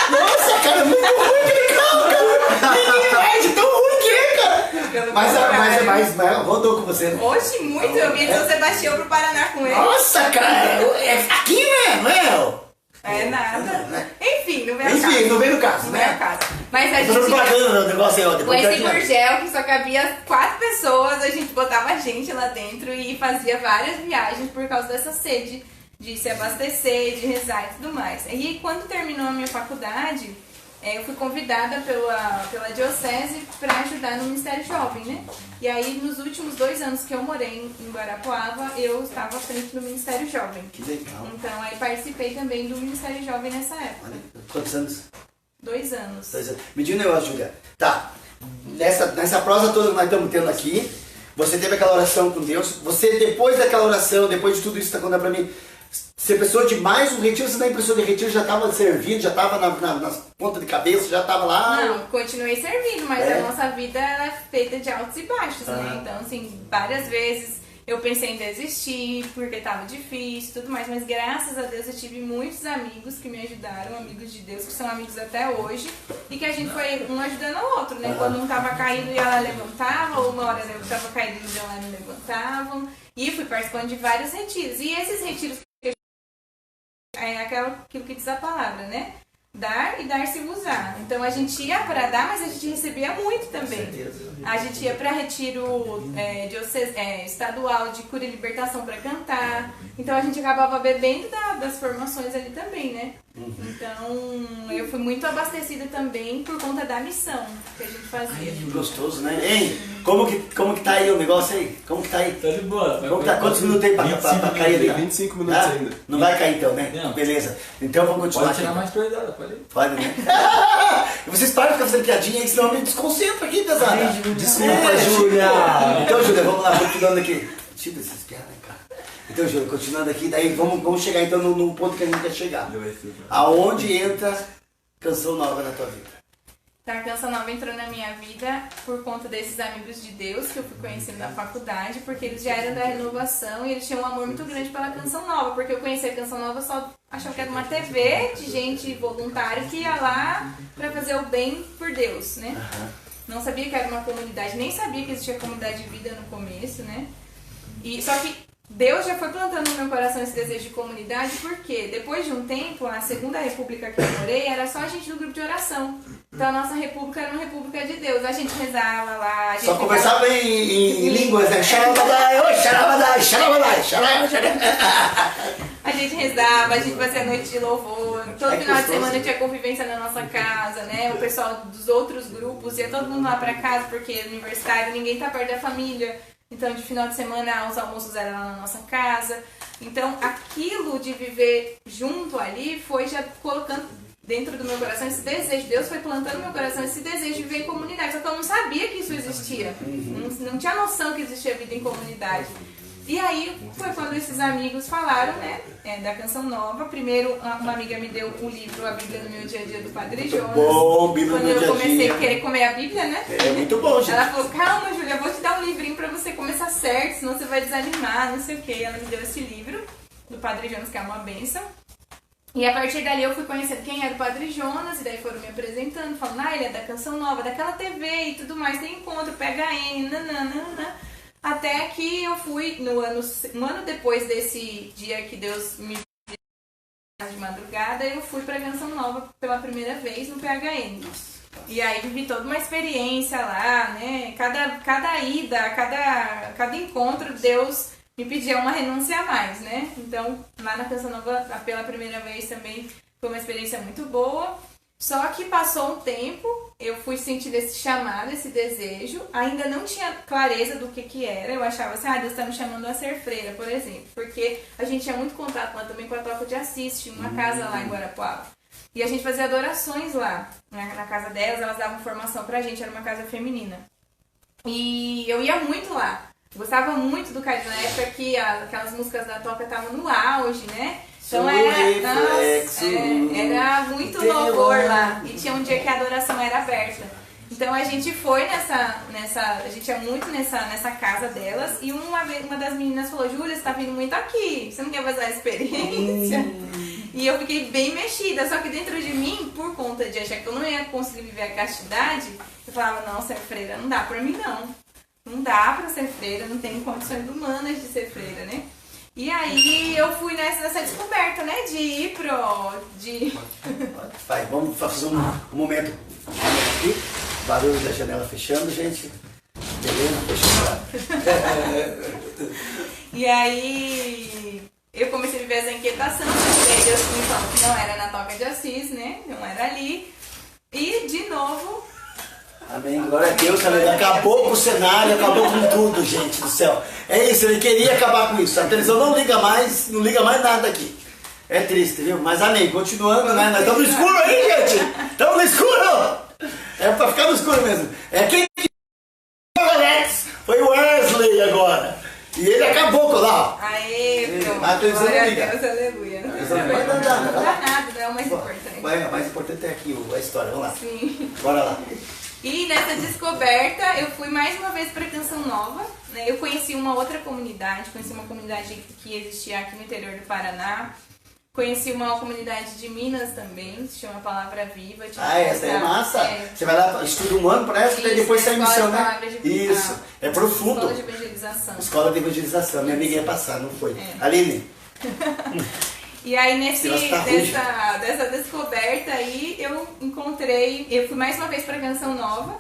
Nossa, cara, é muito ruim aquele carro, cara. Ninguém perde tão ruim que é, cara. Mas rodou com você, né? Oxe, muito. Eu vim de São Sebastião pro Paraná com ele. Nossa, cara. É aqui, né? Não é? É nada. Enfim, não vem ao caso. Enfim, não vem no caso, Não né? vem ao caso. Mas a Eu tô gente... propaganda o negócio aí, ó. Com Depois esse Gurgel, que só cabia 4 pessoas, a gente botava gente lá dentro e fazia várias viagens por causa dessa sede de se abastecer, de rezar e tudo mais. E quando terminou a minha faculdade, eu fui convidada pela diocese para ajudar no Ministério Jovem, né? E aí, nos últimos 2 anos que eu morei em Guarapuava, eu estava à frente do Ministério Jovem. Que legal. Então, aí participei também do Ministério Jovem nessa época. Quantos anos? 2 anos. Me diga um negócio, Júlia. Tá, nessa prosa toda que nós estamos tendo aqui, você teve aquela oração com Deus, você depois daquela oração, depois de tudo isso que está contando pra mim, você pensou de mais um retiro, você dá a impressão de retiro, já estava servindo, já estava nas pontas de cabeça, já estava lá? Não, continuei servindo, mas a nossa vida ela é feita de altos e baixos, né? Então, assim, várias vezes eu pensei em desistir, porque estava difícil e tudo mais, mas graças a Deus eu tive muitos amigos que me ajudaram, amigos de Deus, que são amigos até hoje, e que a gente foi um ajudando ao outro, né? Quando um estava caído e ela levantava, ou uma hora eu estava caído e ela não levantavam, e fui participando de vários retiros. E esses retiros aquilo que diz a palavra, né? Dar e dar-se-vos-á. Então a gente ia para dar, mas a gente recebia muito também. A gente ia para retiro estadual de cura e libertação para cantar. Então a gente acabava bebendo das formações ali também, né? Então eu fui muito abastecida também por conta da missão que a gente fazia. Ai, gostoso, né? Hein? Como que tá aí o negócio aí? Como que tá aí? Tá de boa. Como que tá? Quantos minutos tem pra cair ali? 25 minutos ainda. Não vai cair então, né? Não. Beleza. Então vamos continuar Pode tirar aqui. mais prioridade, pode ir. Pode, né? E vocês param de ficar fazendo piadinha aí, senão eu me desconcentro aqui, pesada. Desculpa, Júlia. Então, Júlia, vamos lá, continuando aqui. Tira essas piadas, cara. Então, Júlia, continuando aqui, daí vamos chegar então no ponto que a gente quer chegar. Aonde entra Canção Nova na tua vida? Então a Canção Nova entrou na minha vida por conta desses amigos de Deus que eu fui conhecendo na faculdade, porque eles já eram da renovação e eles tinham um amor muito grande pela Canção Nova, porque eu conheci a Canção Nova só achava que era uma TV de gente voluntária que ia lá pra fazer o bem por Deus, né? Não sabia que era uma comunidade, nem sabia que existia comunidade de vida no começo, né? E, só que Deus já foi plantando no meu coração esse desejo de comunidade, porque depois de um tempo, a segunda república que eu morei era só a gente do grupo de oração. Então a nossa república era uma república de Deus. A gente rezava lá, a gente Só conversava em línguas, né? Xarabadai, oi, xarabadai, xarabadai, xarabadai. A gente rezava, a gente fazia noite de louvor. Todo final de semana tinha convivência na nossa casa, né? O pessoal dos outros grupos ia todo mundo lá pra casa, porque universitário ninguém tá perto da família. Então, de final de semana, os almoços eram lá na nossa casa. Então, aquilo de viver junto ali foi já colocando dentro do meu coração esse desejo. Deus foi plantando no meu coração esse desejo de viver em comunidade. Só que eu não sabia que isso existia. Não tinha noção que existia vida em comunidade. E aí, foi quando esses amigos falaram, né, da Canção Nova. Primeiro, uma amiga me deu o livro A Bíblia no Meu Dia a Dia, do Padre Jonas. Bom, Bíblia quando no Meu Dia a Dia. eu comecei a querer comer a Bíblia, né? É muito bom, gente. Ela falou, calma, Júlia, eu vou te dar um livrinho pra você começar certo, senão você vai desanimar, não sei o quê. Ela me deu esse livro do Padre Jonas, que é uma bênção. E a partir dali eu fui conhecendo quem era o Padre Jonas, e daí foram me apresentando, falando, ele é da Canção Nova, daquela TV e tudo mais, tem encontro, PHN, nananana. Até que eu fui, um ano depois desse dia que Deus me deu de madrugada, eu fui pra Canção Nova pela primeira vez no PHN. E aí vivi toda uma experiência lá, né? Cada ida, cada encontro, Deus me pedia uma renúncia a mais, né? Então, lá na Canção Nova, pela primeira vez também foi uma experiência muito boa. Só que passou um tempo, eu fui sentindo esse chamado, esse desejo. Ainda não tinha clareza do que era. Eu achava assim, Deus está me chamando a ser freira, por exemplo. Porque a gente tinha muito contato lá também com a Toca de Assis, tinha uma casa lá em Guarapuava. E a gente fazia adorações lá, na casa delas, elas davam formação pra gente, era uma casa feminina. E eu ia muito lá. Gostava muito do Caribe, na época que aquelas músicas da Toca estavam no auge, né? Então era muito louvor lá. E tinha um dia que a adoração era aberta. Então a gente foi a gente ia muito nessa casa delas. E uma das meninas falou, Júlia, você tá vindo muito aqui, você não quer fazer a experiência? E eu fiquei bem mexida, só que dentro de mim, por conta de achar que eu não ia conseguir viver a castidade, eu falava, não, ser freira não dá pra mim não. Não dá pra ser freira, não tenho condições humanas de ser freira, né? E aí eu fui nessa descoberta, né? De ir Vai, vamos fazer um momento aqui. Barulho da janela fechando, gente. Beleza? Fechando. E aí eu comecei a viver essa inquietação. E aí Deus me falou que não era na Toca de Assis, né? Não era ali. E de novo... Amém, glória a Deus, acabou com o cenário, acabou com tudo, gente do céu. É isso, ele queria acabar com isso. A televisão não liga mais nada aqui. É triste, viu? Mas amém, continuando, né? Nós estamos no escuro aí, gente! Estamos no escuro! É pra ficar no escuro mesmo. É quem foi o Wesley agora. E ele acabou com lá. Aê, pronto. A televisão não liga. Deus, aleluia. Não dá nada. Não dá nada, não é o mais importante. O mais importante é aqui a história, vamos lá. Sim. Bora lá. E nessa descoberta, eu fui mais uma vez para Canção Nova, né? Eu conheci uma outra comunidade, conheci uma comunidade que existia aqui no interior do Paraná. Conheci uma comunidade de Minas também, se chama Palavra Viva. Essa é massa. Você vai lá, estuda um ano para essa, e depois sai em missão, né? Isso, é profundo. Escola de Evangelização. Escola de Evangelização, minha amiga ia passar, não foi. Aline. E aí dessa descoberta aí eu fui mais uma vez pra Canção Nova,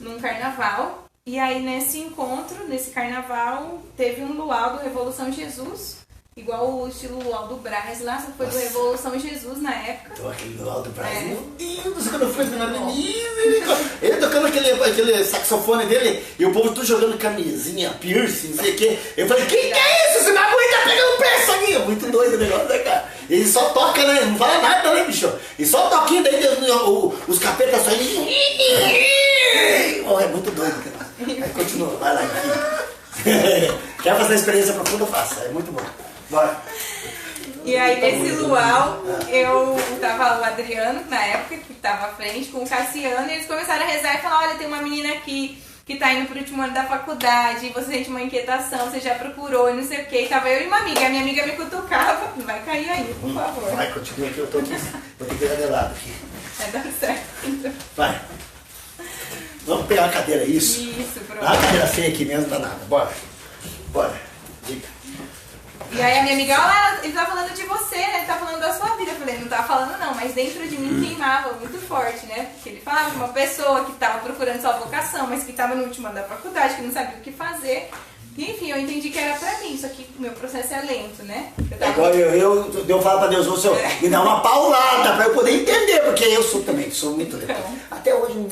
num carnaval, e aí nesse carnaval, teve um luau do Revolução Jesus, igual o estilo luau do Brás lá, só foi do Revolução Jesus na época. Então aquele luau do Brás, meu Deus, quando eu fui na menina, ele tocando aquele saxofone dele, e o povo tudo jogando camisinha, piercing, não sei o quê. Eu falei, que é isso? Esse bagulho tá pegando preço aqui. Muito doido o negócio, né, cara? Ele só toca, né? Não fala nada, né, bicho? E só toquinho, daí os capetas saindo. É muito doido, cara. Aí continua, vai lá, enfim. Quer fazer a experiência profunda, faça. É muito bom. Bora. E aí nesse luau, eu tava o Adriano, na época, que tava à frente, com o Cassiano, e eles começaram a rezar e falar, olha, tem uma menina aqui que tá indo pro último ano da faculdade, você sente uma inquietação, você já procurou e não sei o que. E tava eu e uma amiga, a minha amiga me cutucava, não vai cair aí, por favor. Vai, continua aqui, eu tô aqui. Vou ter que virar de lado aqui. Vai dar certo. Vai. Vamos pegar a cadeira, isso. Isso, pronto. Dá a cadeira feia aqui mesmo, dá nada. Bora. Bora. Diga. E aí a minha amiga, olha, ele tá falando de você, né? Ele tá falando da sua vida. Eu falei, não tá falando não, mas dentro de mim queimava muito forte, né? Porque ele falava de uma pessoa que tava procurando sua vocação, mas que tava no último ano da faculdade, que não sabia o que fazer. E, enfim, eu entendi que era pra mim, só que o meu processo é lento, né? Agora eu falo pra Deus, ô Senhor, me dá uma paulada pra eu poder entender, porque eu sou também, sou muito lento. Então. Até hoje,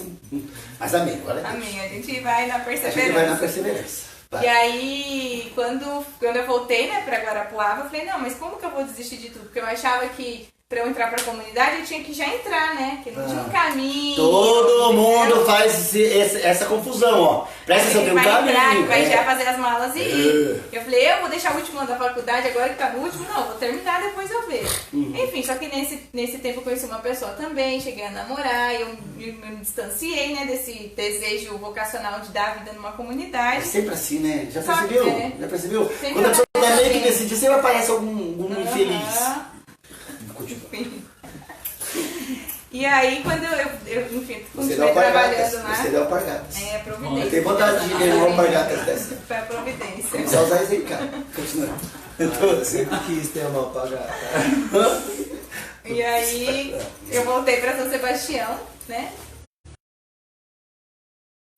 mas amém, agora é Deus. Amém, a gente vai na A perseverança. gente vai na perseverança. Vai. E aí, quando eu voltei, né, pra Guarapuava, eu falei, não, mas como que eu vou desistir de tudo? Porque eu achava que pra eu entrar pra comunidade, eu tinha que já entrar, né? Que não tinha um caminho. Todo mundo entendeu? faz essa confusão, ó. Presta atenção, tem um Vai caminho. entrar, vai é. já fazer as malas e ir. Eu falei, eu vou deixar o último ano da faculdade, agora que tá no último, não, vou terminar, depois eu vejo. Enfim, só que nesse tempo eu conheci uma pessoa também, cheguei a namorar, eu me distanciei, né, desse desejo vocacional de dar vida numa É comunidade. sempre assim, né? Já Só percebeu? que, Já percebeu? Sempre Quando a pessoa aparece tá meio que alguém. decidir, sempre aparece algum infeliz. Aham. Continua. Enfim. E aí, quando eu enfim, Você continuei dá alpargatas. trabalhando lá. Você dá alpargatas. É, providência. Eu tenho vontade de ganhar uma alpargatas dessa. Foi a providência. Vamos só usar isso aí, cara. Continua. Eu sempre quis ter uma apagada. E aí, eu voltei pra São Sebastião, né?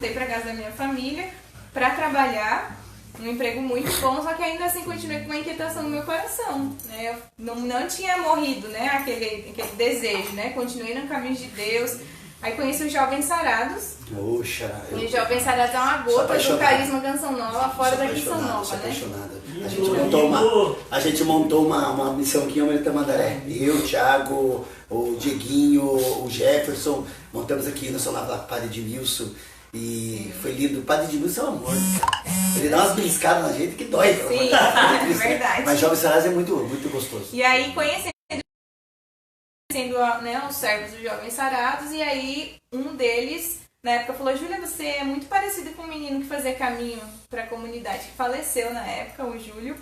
Voltei pra casa da minha família pra trabalhar. Um emprego muito bom, só que ainda assim continuei com uma inquietação no meu coração, né? Eu não tinha morrido, né? Aquele desejo, né? Continuei no caminho de Deus. Aí conheci os Jovens Sarados. Poxa, E os Jovens Sarados é uma Sou gota do apaixonado. carisma Canção Nova, fora da Canção sou Nova, né? apaixonada. A gente montou uma missão aqui em Almirante Tamandaré. Eu, o Thiago, o Dieguinho, o Jefferson. Montamos aqui no Nacional lá com o Padre Edmilson. E foi lindo. O Padre Edmilson é um amor. Ele dá umas beliscadas na gente que dói. Sim, é verdade. Mas Jovens Sarados é muito, muito gostoso. E aí conhecendo né, os servos dos Jovens Sarados, e aí um deles, na época, falou, Júlia, você é muito parecida com um menino que fazia caminho para a comunidade, que faleceu na época, o Júlio,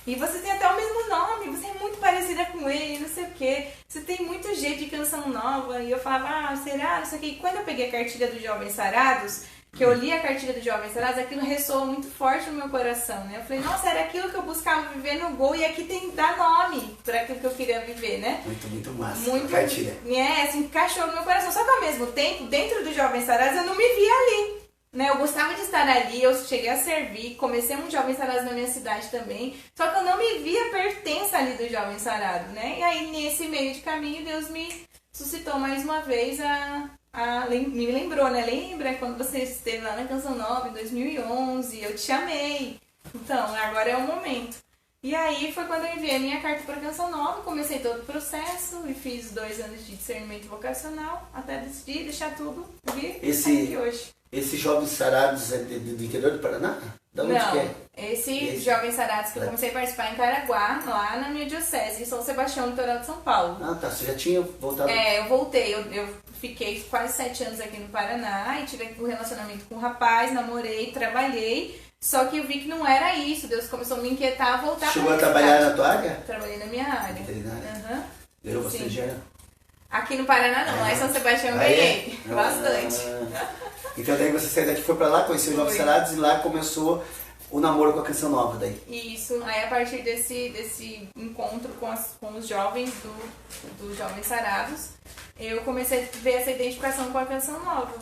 e você tem até o mesmo nome, você é muito parecida com ele, não sei o quê, você tem muito jeito de Canção Nova. E eu falava, será? Não sei o quê. E quando eu peguei a cartilha dos Jovens Sarados, que eu li a cartilha dos Jovens Sarados, aquilo ressoou muito forte no meu coração, né? Eu falei, nossa, era aquilo que eu buscava viver no Gol, e aqui tem dar nome para aquilo que eu queria viver, né? Muito massa. Muito, Cartilha. assim, encaixou no meu coração. Só que ao mesmo tempo, dentro dos Jovens Sarados, eu não me via ali, né? Eu gostava de estar ali, eu cheguei a servir, comecei um Jovens Sarados na minha cidade também, só que eu não me via pertença ali do Jovem Sarado, né? E aí, nesse meio de caminho, Deus me suscitou mais uma vez me lembrou, né? Lembra quando você esteve lá na Canção Nova em 2011, eu te chamei. Então, agora é o momento. E aí foi quando eu enviei a minha carta para a Canção Nova, comecei todo o processo e fiz 2 anos de discernimento vocacional, até decidir deixar tudo vir aqui hoje. Esses Jovens Sarados é do interior do Paraná? Da onde Não, que é? esses Jovens Sarados que eu comecei a participar em Caraguá, lá na minha diocese, em São Sebastião, litoral de São Paulo. Ah, tá. Você já tinha voltado? É, eu voltei, eu fiquei quase 7 anos aqui no Paraná e tive um relacionamento com um rapaz, namorei, trabalhei, só que eu vi que não era isso, Deus começou a me inquietar a voltar Chegou pra a minha trabalhar cidade. na tua área? Trabalhei na minha área. Veterinária. Aham. Ganhou Sim. bastante dinheiro? Aqui no Paraná não, lá em São Sebastião eu Ah, é? ganhei bastante. Então daí você saiu daqui, foi pra lá, conheceu os Jovens Foi. Sarados e lá começou o namoro com a Canção Nova daí. Isso, aí a partir desse encontro com os jovens dos Jovens Sarados, eu comecei a ver essa identificação com a Canção Nova.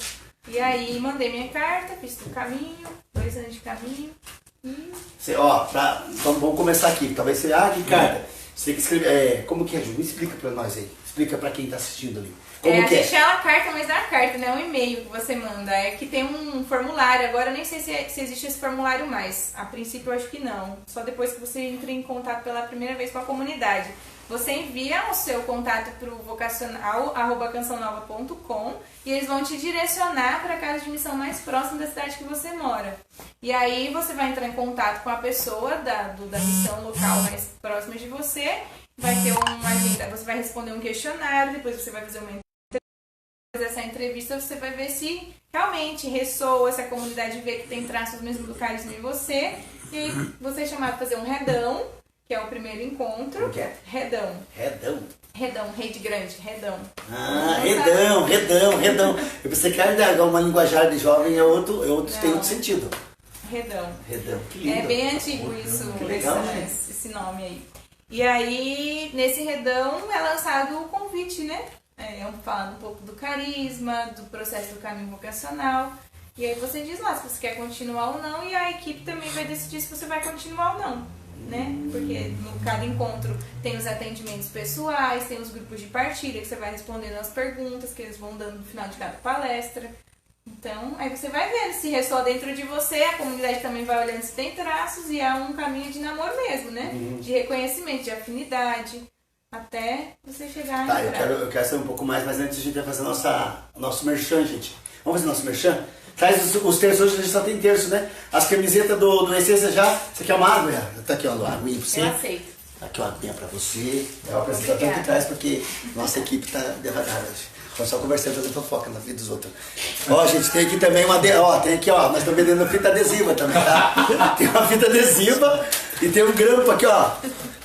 E aí mandei minha carta, fiz o caminho, 2 anos de caminho e... Então vamos começar aqui. Talvez você, que carta. Você tem que escrever, como que é, Ju? Explica pra nós aí. Explica pra quem tá assistindo ali. Como a que gente chama carta, mas não é a carta, né? É um e-mail que você manda. É que tem um formulário. Agora eu nem sei se existe esse formulário mais. A princípio eu acho que não. Só depois que você entra em contato pela primeira vez com a comunidade. Você envia o seu contato para o vocacional@cançãonova.com e eles vão te direcionar para a casa de missão mais próxima da cidade que você mora. E aí você vai entrar em contato com a pessoa da missão local mais próxima de você vai ter uma agenda, você vai responder um questionário, depois você vai fazer uma essa entrevista, você vai ver se realmente ressoa, se a comunidade vê que tem traços mesmo do carisma em você. E aí você é chamado para fazer um redão, que é o primeiro encontro. Como que é? Redão. Redão. Redão, rede grande, redão. Ah, redão. Eu pensei que era uma linguajar de jovem, tem outro sentido. Redão. Redão, que lindo. É bem antigo isso, que legal, esse nome aí. E aí, nesse redão é lançado o convite, né? Falando um pouco do carisma, do processo do caminho vocacional. E aí você diz lá se você quer continuar ou não, e a equipe também vai decidir se você vai continuar ou não, né? Porque no cada encontro tem os atendimentos pessoais, tem os grupos de partilha, que você vai respondendo as perguntas que eles vão dando no final de cada palestra. Então, aí você vai vendo se ressoa dentro de você, a comunidade também vai olhando se tem traços, e é um caminho de namoro mesmo, né? De reconhecimento, de afinidade, até você chegar Tá, eu quero saber um pouco mais, mas antes a gente vai fazer nosso merchan, gente. Vamos fazer nosso merchan? Traz os terços, hoje a gente só tem terço, né? As camisetas do Essência já. Você quer uma água? Tá aqui, ó, uma aguinha pra você. Eu aceito. Aqui, uma aguinha pra você. É o apresentador que traz, porque nossa equipe tá devagar hoje. Estamos só conversando, fazendo fofoca na vida dos outros. Ó, gente, tem aqui também tem aqui, ó, nós estamos vendendo fita adesiva também, tá? Tem uma fita adesiva e tem um grampo aqui, ó.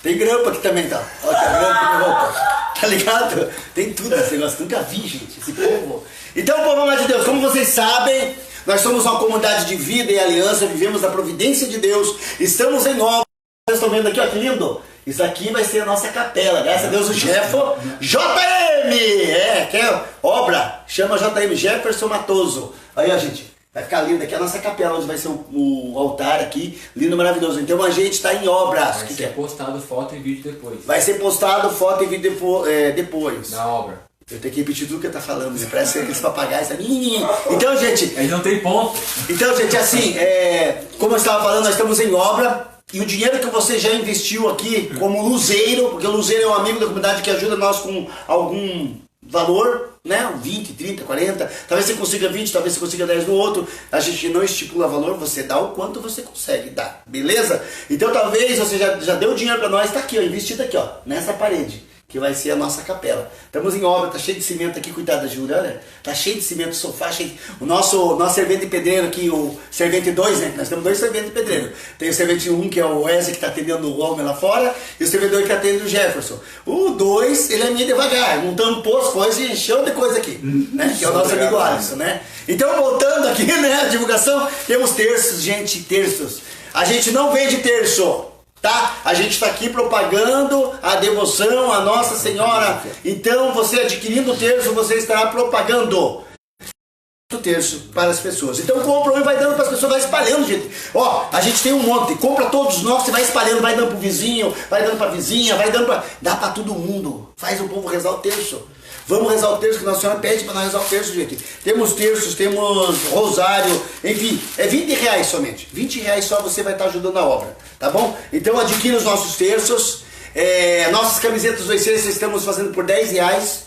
Tem grampo aqui também, tá? Ó, tem grampo de roupa. Tá ligado? Tem tudo esse negócio. Nunca vi, gente, esse povo. Então, povo amado de Deus, como vocês sabem, nós somos uma comunidade de vida e aliança, vivemos a providência de Deus, estamos em obra. Vocês estão vendo aqui, ó, que lindo? Isso aqui vai ser a nossa capela, graças a Deus o Jefferson JM, que é obra, chama JM, Jefferson Matoso. Aí, ó, gente, vai ficar lindo aqui a nossa capela, onde vai ser o altar aqui, lindo, maravilhoso. Então a gente está em obras. Vai ser postado foto e vídeo depois. Vai ser postado foto e vídeo depois. Da obra. Eu tenho que repetir tudo que eu tô falando, me parece aqueles papagaios. Então, gente... Aí não tem ponto. Então, gente, assim, como eu estava falando, nós estamos em obra. E o dinheiro que você já investiu aqui como luzeiro, porque o luzeiro é um amigo da comunidade que ajuda nós com algum valor, né? 20, 30, 40, talvez você consiga 20, talvez você consiga 10 no outro. A gente não estipula valor, você dá o quanto você consegue dar, beleza? Então talvez você já deu dinheiro para nós, tá aqui, ó, investido aqui, ó, nessa parede, que vai ser a nossa capela. Estamos em obra, tá cheio de cimento aqui, cuidado da Júlia, né? Tá cheio de cimento, sofá, cheio de... O nosso servente pedreiro aqui, o servente 2, né? Nós temos 2 serventes pedreiros. Tem o servente 1, que é o Wesley, que tá atendendo o homem lá fora, e o servente 2 que atende o Jefferson. O 2, ele é meio devagar, montando poço, coisa e encheu de coisa aqui, né? Que é o nosso amigo Alisson, né? Então, voltando aqui, né, a divulgação, temos terços, gente, terços. A gente não vende terço. Tá? A gente está aqui propagando a devoção à Nossa Senhora. Então, você adquirindo o terço, você estará propagando o terço para as pessoas. Então, compra um e vai dando para as pessoas, vai espalhando, gente. Ó, a gente tem um monte, compra todos nós, você vai espalhando, vai dando para o vizinho, vai dando para a vizinha, vai dando para... Dá para todo mundo. Faz o povo rezar o terço. Vamos rezar o terço, que Nossa Senhora pede para nós rezar o terço, gente. Temos terços, temos rosário, enfim, é R$20 somente. R$20 só você vai estar ajudando a obra, tá bom? Então adquira os nossos terços. Nossas camisetas do Essência estamos fazendo por R$10.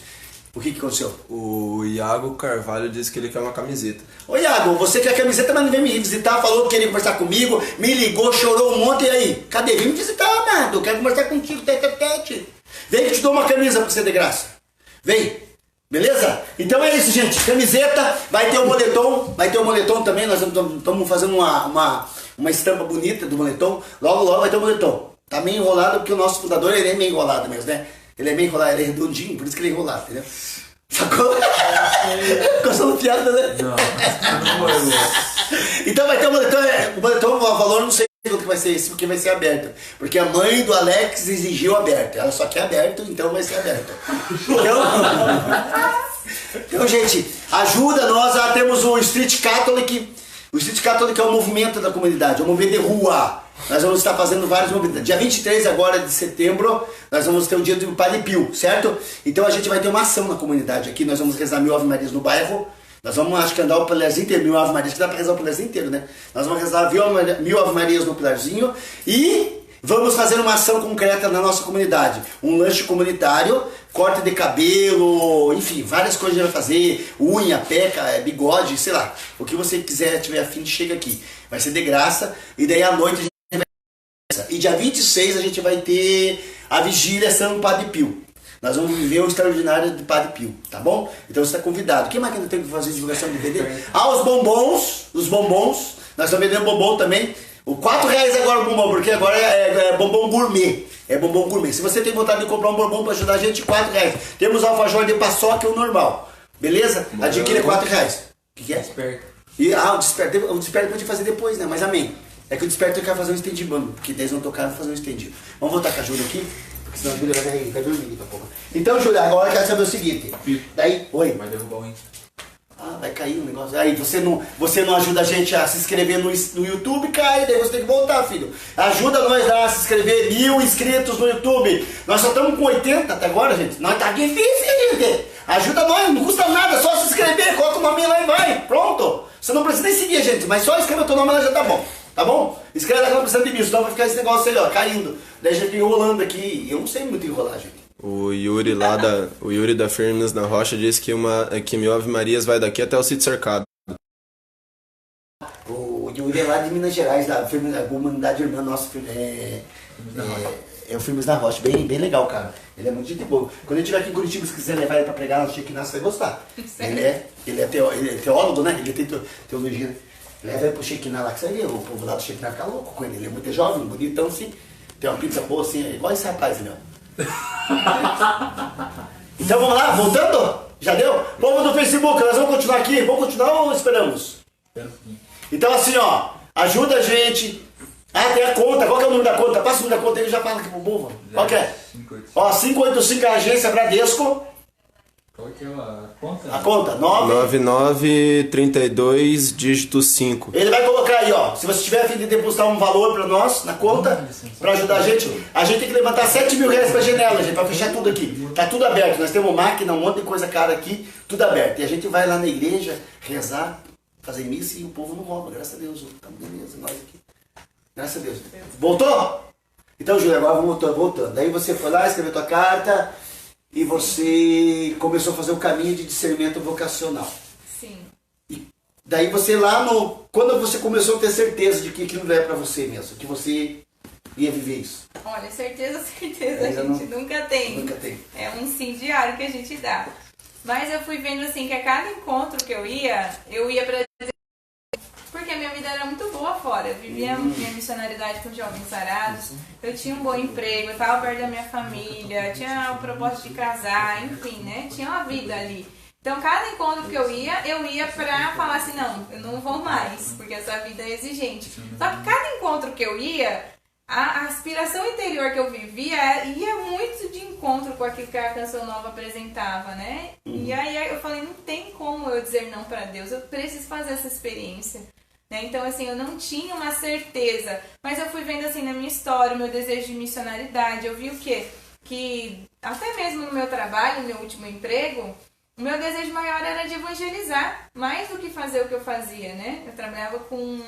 O que aconteceu? O Iago Carvalho disse que ele quer uma camiseta. Ô Iago, você quer camiseta, mas não veio me visitar, falou que queria conversar comigo, me ligou, chorou um monte, e aí? Cadê? Vem me visitar, amado, eu quero conversar contigo, tete a tete. Vem que eu te dou uma camisa pra você de graça. Vem, beleza? Então é isso, gente. Camiseta, vai ter o moletom também. Nós estamos fazendo uma estampa bonita do moletom. Logo vai ter o moletom. Tá meio enrolado porque o nosso fundador ele é meio enrolado mesmo, né? Ele é meio enrolado, ele é redondinho, por isso que ele é enrolado, entendeu? Sacou? Gostou da piada, né? Não. Então vai ter o moletom, o valor não sei quanto que vai ser esse, porque vai ser aberto. Porque a mãe do Alex exigiu aberto. Ela só quer aberto, então vai ser aberto. Então, gente, ajuda nós. Temos o Street Catholic. O Street Catholic é um movimento da comunidade, é um movimento de rua. Nós vamos estar fazendo vários movimentos. Dia 23 agora de setembro, nós vamos ter o dia do Padre Pio, certo? Então a gente vai ter uma ação na comunidade aqui. Nós vamos rezar 1000 Ave Marias no bairro. Nós vamos, acho que, andar o pilarzinho inteiro, 1000 Ave Marias, que dá pra rezar o pilarzinho inteiro, né? Nós vamos rezar 1000 Ave Marias no pilarzinho e vamos fazer uma ação concreta na nossa comunidade. Um lanche comunitário, corte de cabelo, enfim, várias coisas a gente vai fazer, unha, peca, bigode, sei lá. O que você quiser, tiver afim, chega aqui. Vai ser de graça e daí à noite a gente vai... E dia 26 a gente vai ter a vigília São Padre Pio. Nós vamos viver o extraordinário de Padre Pio, tá bom? Então você está convidado. Quem mais que ainda tem que fazer divulgação do DVD? Os bombons. Nós estamos vendendo bombom também. O R$4 agora o bombom, porque agora é bombom gourmet. É bombom gourmet. Se você tem vontade de comprar um bombom para ajudar a gente, R$4. Temos alfajor de paçoca, o normal. Beleza? Adquira R$4. O que é? Desperta. O desperto pode fazer depois, né? Mas amém. É que o desperto eu quero fazer um stand bando, porque eles não tocaram, vou fazer um estendido. Vamos voltar com a Júlia aqui, porque senão a Júlia vai dormir daqui a pouco. Então, Júlia, agora eu quero saber o seguinte. Daí, oi. Vai derrubar o Insta. Vai cair o negócio. Aí você não ajuda a gente a se inscrever no YouTube, cai, daí você tem que voltar, filho. Ajuda nós a se inscrever, 1000 inscritos no YouTube. Nós só estamos com 80 até agora, gente. Nós tá difícil, gente. Ajuda nós, não custa nada, só se inscrever, coloca o nome lá e vai. Pronto. Você não precisa nem seguir a gente, mas só escrever o teu nome lá já tá bom. Tá bom? Escreve lá que não precisa de mil, senão vai ficar esse negócio aí, ó, caindo. Daí a gente enrolando aqui. Eu não sei muito enrolar, gente. O Yuri da Firmes na Rocha disse que 1000 Ave Marias vai daqui até o sítio cercado. O Yuri é lá de Minas Gerais, da comunidade irmã nossa, é o Firmes na Rocha, bem legal, cara. Ele é muito gente boa. Quando ele estiver aqui em Curitiba, se quiser levar ele pra pregar no Shekinah, você vai gostar. Ele é teólogo, né? Ele tem teologia, né? Leva ele pro Shekinah lá, que você vai ver, o povo lá do Shekinah fica louco com ele. Ele é muito jovem, bonitão, assim. Tem uma pizza boa, assim, igual esse rapaz, meu. Então vamos lá, voltando? Já deu? Povo do Facebook, nós vamos continuar aqui? Vamos continuar ou esperamos? Então assim, ó, ajuda a gente. Tem a conta, qual que é o número da conta? Passa o número da conta aí, eu já falo aqui pro povo. Qual que é? 585 é a agência Bradesco. Qual que é a conta? A conta, 9932 dígito 5. Ele vai colocar aí, ó. Se você tiver a fim de depositar um valor pra nós na conta, pra ajudar a gente tem que levantar R$7.000 pra janela, gente, pra fechar tudo aqui. Tá tudo aberto. Nós temos máquina, um monte de coisa cara aqui, tudo aberto. E a gente vai lá na igreja rezar, fazer missa e o povo não rouba. Graças a Deus. Então, beleza, nós aqui. Graças a Deus. Voltou? Então, Júlia, agora vamos voltando. Daí você foi lá, escreveu tua carta. E você começou a fazer o caminho de discernimento vocacional. Sim. E daí você lá quando você começou a ter certeza de que aquilo não é pra você mesmo, que você ia viver isso? Olha, certeza a gente nunca tem. Nunca tem. É um sim diário que a gente dá. Mas eu fui vendo assim que a cada encontro que eu ia pra porque a minha vida era muito boa fora. Eu vivia minha missionariedade com jovens sarados, eu tinha um bom emprego, eu estava perto da minha família, tinha o propósito de casar, enfim, né? Tinha uma vida ali. Então, cada encontro que eu ia pra falar assim, não, eu não vou mais, porque essa vida é exigente. Só que cada encontro que eu ia, a aspiração interior que eu vivia ia muito de encontro com aquilo que a Canção Nova apresentava, né? E aí eu falei, não tem como eu dizer não pra Deus, eu preciso fazer essa experiência. Então, assim, eu não tinha uma certeza, mas eu fui vendo, assim, na minha história, o meu desejo de missionalidade. Eu vi o quê? Que até mesmo no meu trabalho, no meu último emprego, o meu desejo maior era de evangelizar, mais do que fazer o que eu fazia, né? Eu trabalhava com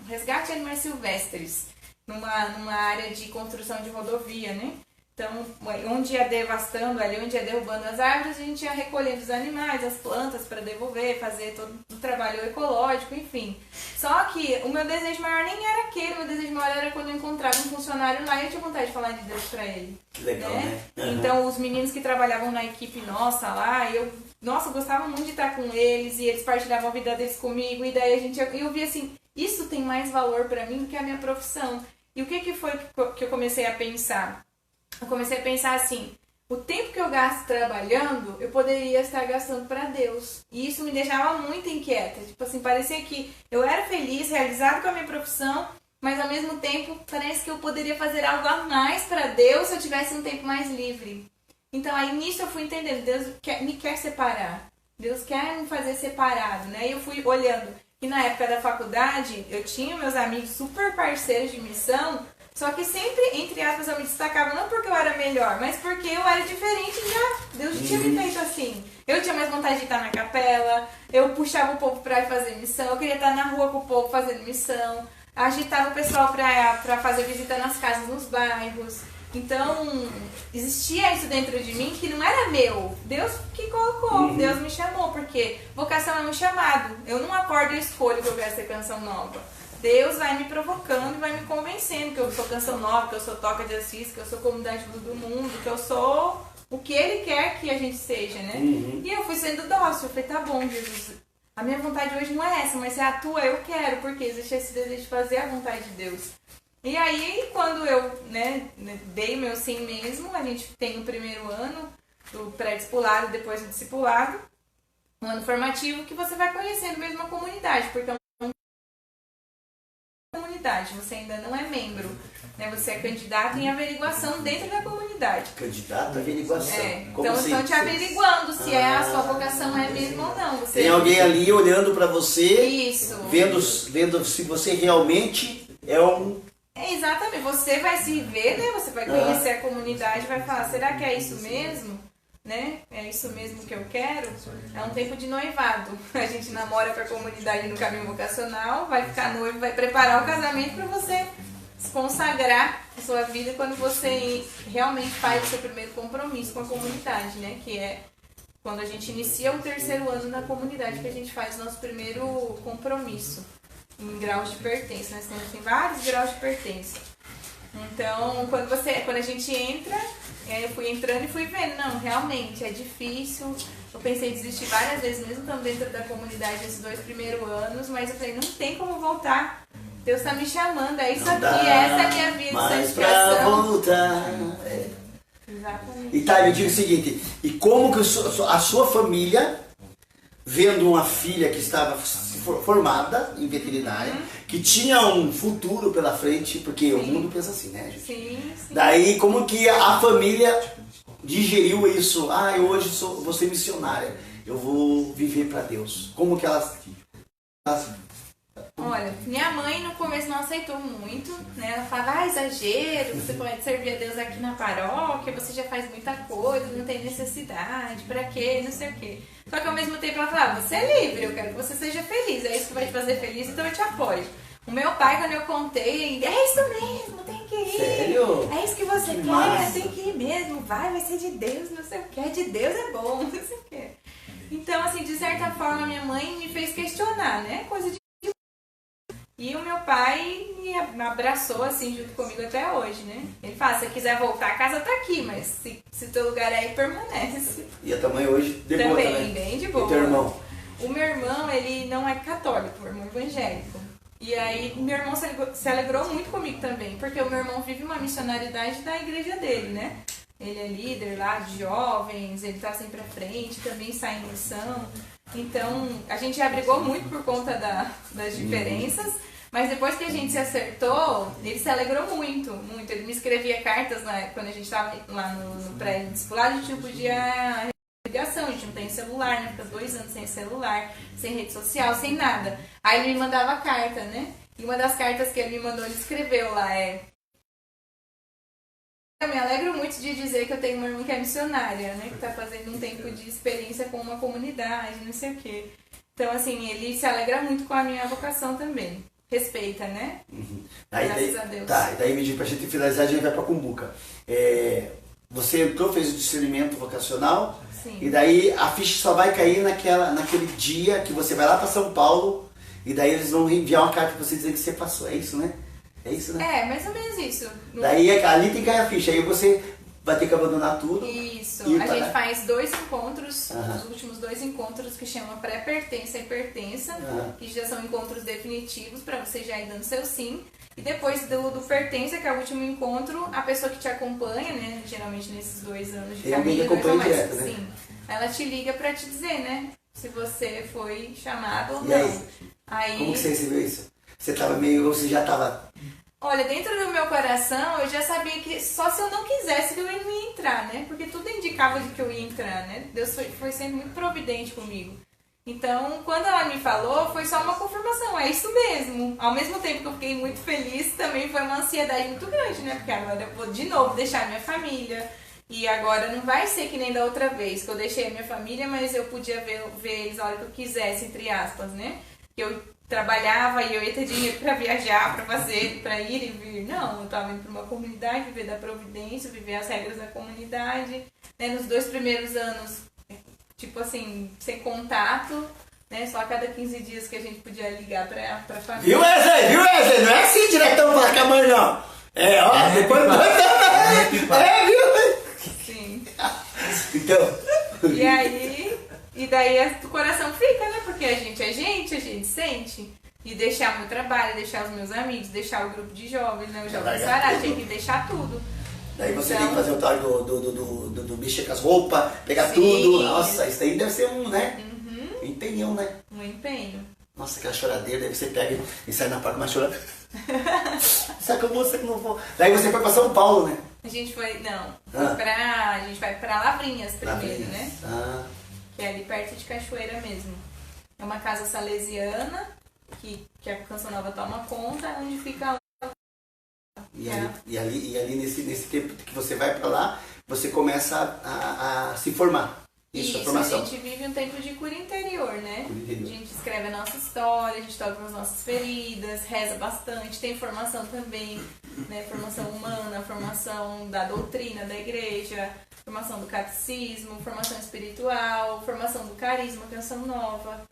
resgate de animais silvestres, numa área de construção de rodovia, né? Então, onde ia devastando ali, onde ia derrubando as árvores, a gente ia recolhendo os animais, as plantas para devolver, fazer todo o trabalho ecológico, enfim. Só que o meu desejo maior nem era aquele, o meu desejo maior era quando eu encontrava um funcionário lá e eu tinha vontade de falar de Deus para ele. Que legal, né? Então, os meninos que trabalhavam na equipe nossa lá, eu gostava muito de estar com eles e eles partilhavam a vida deles comigo e daí eu vi assim, isso tem mais valor para mim do que a minha profissão. E o que foi que eu comecei a pensar? Eu comecei a pensar assim, o tempo que eu gasto trabalhando, eu poderia estar gastando para Deus. E isso me deixava muito inquieta. Tipo assim, parecia que eu era feliz, realizado com a minha profissão, mas ao mesmo tempo parece que eu poderia fazer algo a mais para Deus se eu tivesse um tempo mais livre. Então aí nisso eu fui entendendo, Deus me quer separar. Deus quer me fazer separado, né? E eu fui olhando. E na época da faculdade, eu tinha meus amigos super parceiros de missão, só que sempre, entre aspas, eu me destacava não porque eu era melhor, mas porque eu era diferente já. Deus tinha me feito assim. Eu tinha mais vontade de estar na capela, eu puxava o povo para ir fazer missão, eu queria estar na rua com o povo fazendo missão, agitava o pessoal para fazer visita nas casas, nos bairros. Então, existia isso dentro de mim que não era meu. Deus que colocou, Deus me chamou, porque vocação é um chamado. Eu não acordo e escolho que eu quero ser Canção Nova. Deus vai me provocando e vai me convencendo que eu sou Canção Nova, que eu sou Toca de Assis, que eu sou Comunidade Luz do Mundo, que eu sou o que Ele quer que a gente seja, né? E eu fui sendo dócil, eu falei, tá bom, Jesus, a minha vontade hoje não é essa, mas se é a tua, eu quero, porque existe esse desejo de fazer a vontade de Deus. E aí, quando eu, né, dei meu sim mesmo, a gente tem o primeiro ano do pré-discipulado, depois do discipulado, um ano formativo que você vai conhecendo mesmo a comunidade, porque é uma comunidade, você ainda não é membro, né? Você é candidato em averiguação dentro da comunidade. Candidato à averiguação. Então estão te averiguando se a sua vocação é mesmo ou não. Você... Tem alguém ali olhando para você, Isso. vendo se você realmente é um... Exatamente, você vai se ver, né? Você vai conhecer a comunidade, vai falar, será que é isso mesmo? Né? É isso mesmo que eu quero? É um tempo de noivado. A gente namora com a comunidade no caminho vocacional, vai ficar noivo, vai preparar o casamento para você se consagrar a sua vida quando você realmente faz o seu primeiro compromisso com a comunidade, né? Que é quando a gente inicia o terceiro ano na comunidade, que a gente faz o nosso primeiro compromisso em graus de pertença. Nós temos vários graus de pertença. Então, quando a gente entra, eu fui entrando e fui vendo, não, realmente é difícil. Eu pensei em desistir várias vezes, mesmo estando dentro da comunidade esses 2 primeiros anos, mas eu falei, não tem como voltar. Deus está me chamando, é isso aqui, essa é a minha vida de santificação. Pra voltar. Exatamente. E tá, me diga o seguinte, e como que a sua família, vendo uma filha que estava formada em veterinária, que tinha um futuro pela frente, porque o mundo pensa assim, né, gente? Sim. Daí, como que a família digeriu isso? Ah, eu hoje vou ser missionária, eu vou viver para Deus. Como que elas... Olha, minha mãe no começo não aceitou muito, né? Ela falava, exagero, você pode servir a Deus aqui na paróquia, você já faz muita coisa, não tem necessidade, pra quê, não sei o quê. Só que ao mesmo tempo ela falava, você é livre, eu quero que você seja feliz, é isso que vai te fazer feliz, então eu te apoio. O meu pai, quando eu contei, é isso mesmo, tem que ir. Sério? É isso que você quer, massa. tem que ir mesmo, vai ser de Deus, não sei o que, de Deus é bom, não sei o que. Então, assim, de certa forma, minha mãe me fez questionar, né? Coisa de... E o meu pai me abraçou, assim, junto comigo até hoje, né? Ele fala, se você quiser voltar, a casa tá aqui, mas se teu lugar é aí, permanece. E a tua mãe hoje, de boa também? Bem de boa. E teu irmão? O meu irmão, ele não é católico, o irmão evangélico. E aí, meu irmão se alegrou muito comigo também, porque o meu irmão vive uma missionariedade da igreja dele, né? Ele é líder lá de jovens, ele tá sempre à frente, também sai em missão. Então, a gente já brigou muito por conta das diferenças, mas depois que a gente se acertou, ele se alegrou muito, muito. Ele me escrevia cartas quando a gente estava lá no pré-discipulado, a gente não podia ligação, a gente não tem celular, né? Fica 2 anos sem celular, sem rede social, sem nada. Aí ele me mandava carta, né? E uma das cartas que ele me mandou, ele escreveu lá, eu me alegro muito de dizer que eu tenho uma irmã que é missionária, né? Que tá fazendo um tempo de experiência com uma comunidade, não sei o quê. Então, assim, ele se alegra muito com a minha vocação também. Respeita, né? Graças a Deus. Tá, e daí me diz pra gente finalizar, a gente vai pra Cumbuca. Você entrou, fez o discernimento vocacional, Sim. E daí a ficha só vai cair naquele dia que você vai lá pra São Paulo, e daí eles vão enviar uma carta pra você dizer que você passou. É isso, né? É isso, né? É, mais ou menos isso. Daí ali tem que cair a ficha, aí você vai ter que abandonar tudo. Isso. E A gente faz 2 encontros, Aham. os últimos 2 encontros que chamam pré-pertença e pertença, Aham. que já são encontros definitivos para você já ir dando seu sim. E depois do pertença, que é o último encontro, a pessoa que te acompanha, né, geralmente nesses 2 anos de Tem alguém caminho, que 2 ou acompanha mais, direto, né? sim. Ela te liga para te dizer, né, se você foi chamado ou E não. aí? Como que você recebeu isso? Você tava você já tava... Olha, dentro do meu coração, eu já sabia que só se eu não quisesse que eu não ia entrar, né? Porque tudo indicava de que eu ia entrar, né? Deus foi sendo muito providente comigo. Então, quando ela me falou, foi só uma confirmação, é isso mesmo. Ao mesmo tempo que eu fiquei muito feliz, também foi uma ansiedade muito grande, né? Porque agora eu vou de novo deixar minha família. E agora não vai ser que nem da outra vez, que eu deixei a minha família, mas eu podia ver eles a hora que eu quisesse, entre aspas, né? Que eu trabalhava e eu ia ter dinheiro para viajar, para ir e vir. Não, eu estava indo para uma comunidade, viver da providência, viver as regras da comunidade. Né? Nos 2 primeiros anos, tipo assim, sem contato, né? Só a cada 15 dias que a gente podia ligar pra família. Viu, Wesley? Viu, Wesley? Não é assim diretão falar com a mãe, não. É, ó, depois... É, viu? Sim. Então... E daí o coração fica, né? Porque a gente sente. E deixar meu trabalho, deixar os meus amigos, deixar o grupo de jovens, né? O Jovem Sará, tinha que deixar tudo. Daí você Então, tem que fazer o tal do mexer com as roupas, pegar Sim. tudo. Nossa, isso aí deve ser um, né? Empenhão, né? Um empenho. Nossa, aquela choradeira, daí você pega e sai na porta, mas chorando. Sabe que eu vou, que não vou. Daí você foi pra São Paulo, né? A gente foi, a gente vai pra Lavrinhas primeiro, Lavrinhas. né? Ah, Que é ali perto de Cachoeira mesmo. É uma casa salesiana que a Canção Nova toma conta, onde fica e ali nesse tempo que você vai pra lá, você começa a se formar. Isso, a a formação. gente vive um tempo de cura interior, né? Cura interior. A gente escreve a nossa história, a gente toca as nossas feridas, reza bastante, tem formação também, né? Formação humana, formação da doutrina da igreja, formação do catecismo, formação espiritual, formação do carisma, Canção Nova.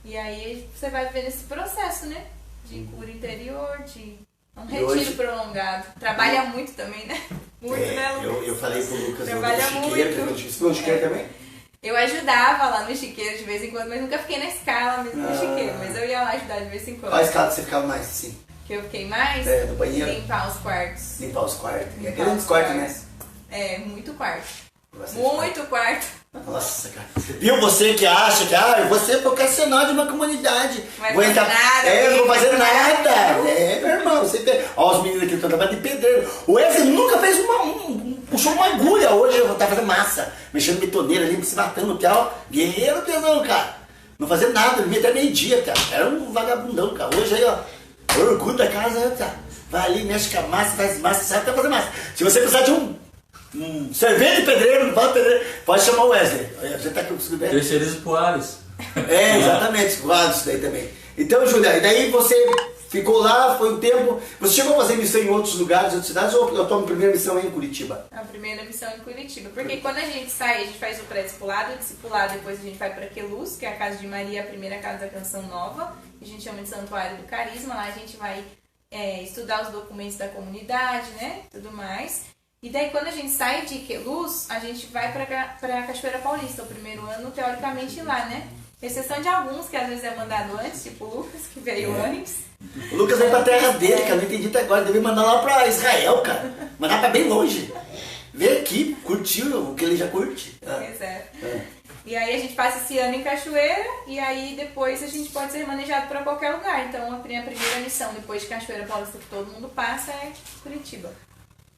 E aí você vai ver esse processo, né? De cura interior, de um retiro hoje- prolongado. Trabalha muito também, né? Muito, né, Lucas? Eu falei pro Lucas Trabalha do Chiqueiro, muito. que você Chiqueiro também? Eu ajudava lá no Chiqueiro de vez em quando, mas nunca fiquei na escala mesmo no Chiqueiro. Mas eu ia lá ajudar de vez em quando. Qual escada você ficava mais assim? Que eu fiquei mais? É, no banheiro. Limpar os quartos. Limpar os quartos. E é Limpar grandes os quartos, né? quartos. É, muito quarto. Bastante Muito quarto. Nossa, cara. Viu você que acha que você é vocacional de uma comunidade. Vai Vou fazer entrar- nada, É, não vou vai fazer fazer nada. nada. É, meu irmão, você tem. Ó, os meninos aqui estão trabalhando de pedreiro. O Wesley nunca fez puxou uma agulha hoje, eu tava fazendo massa, mexendo betoneira ali, se matando, tal. Guerreiro tesão, cara. Não fazia nada, dormia até meio-dia, cara. Era um vagabundão, cara. Hoje aí, ó, orgulho da casa, cara. Vai ali, mexe com a massa, faz massa, sabe até fazer massa. Se você precisar de um servente pedreiro, pode chamar o Wesley. Já tá conseguindo ver? Terceirizo pro Alisson. É, exatamente, guarda isso daí também. Então, Júlia, e daí você ficou lá, foi um tempo. Você chegou a fazer missão em outros lugares, em outras cidades, ou a tua primeira missão é em Curitiba? A primeira missão em Curitiba. Porque quando a gente sai, a gente faz o pré-discipulado, o discipulado, depois a gente vai para Queluz, que é a casa de Maria, a primeira casa da Canção Nova. A gente chama de Santuário do Carisma. Lá a gente vai estudar os documentos da comunidade, né? Tudo mais. E daí quando a gente sai de Queluz, a gente vai para Cachoeira Paulista, o primeiro ano, teoricamente, lá, né? Exceção de alguns, que às vezes é mandado antes, tipo o Lucas, que veio antes. O Lucas veio pra terra dele, cara, não entendi até agora. Deve mandar lá pra Israel, cara. Mandar pra bem longe. Veio aqui, curtiu o que ele já curte. Pois é. E aí a gente passa esse ano em Cachoeira e aí depois a gente pode ser remanejado para qualquer lugar. Então a primeira missão depois de Cachoeira Paulista que todo mundo passa é Curitiba.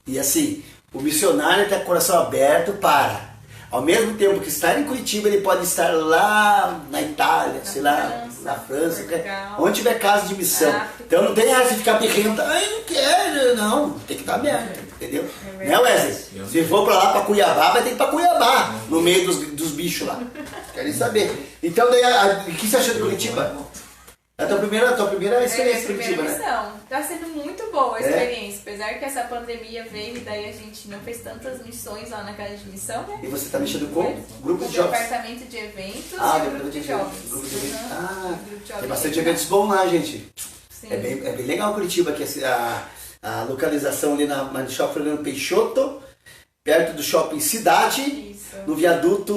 E assim, o missionário tem o coração aberto para. Ao mesmo tempo que estar em Curitiba, ele pode estar lá na Itália, sei lá, na França, Portugal, onde tiver casa de missão. África. Então não tem essa de ficar birrenta, ai, não quero, não. Tem que estar aberto, entendeu? Né, Wesley? Se for pra lá, pra Cuiabá, vai ter que ir pra Cuiabá, no meio dos bichos lá. Querem saber. Então, daí, o que você achou de Curitiba? É a tua primeira experiência em primeira Curitiba, né? missão. Tá sendo muito boa a experiência. Apesar que essa pandemia veio e daí a gente não fez tantas missões lá na casa de missão, né? E você tá mexendo com grupo O de jovens? departamento de eventos e o departamento grupo de de jovens. grupo de eventos. Uhum. Ah, Grupo de tem jovens. bastante eventos bons lá, gente. Sim. É bem legal Curitiba, que a localização ali no Shopping Fernando Peixoto, perto do Shopping Cidade, Isso. no viaduto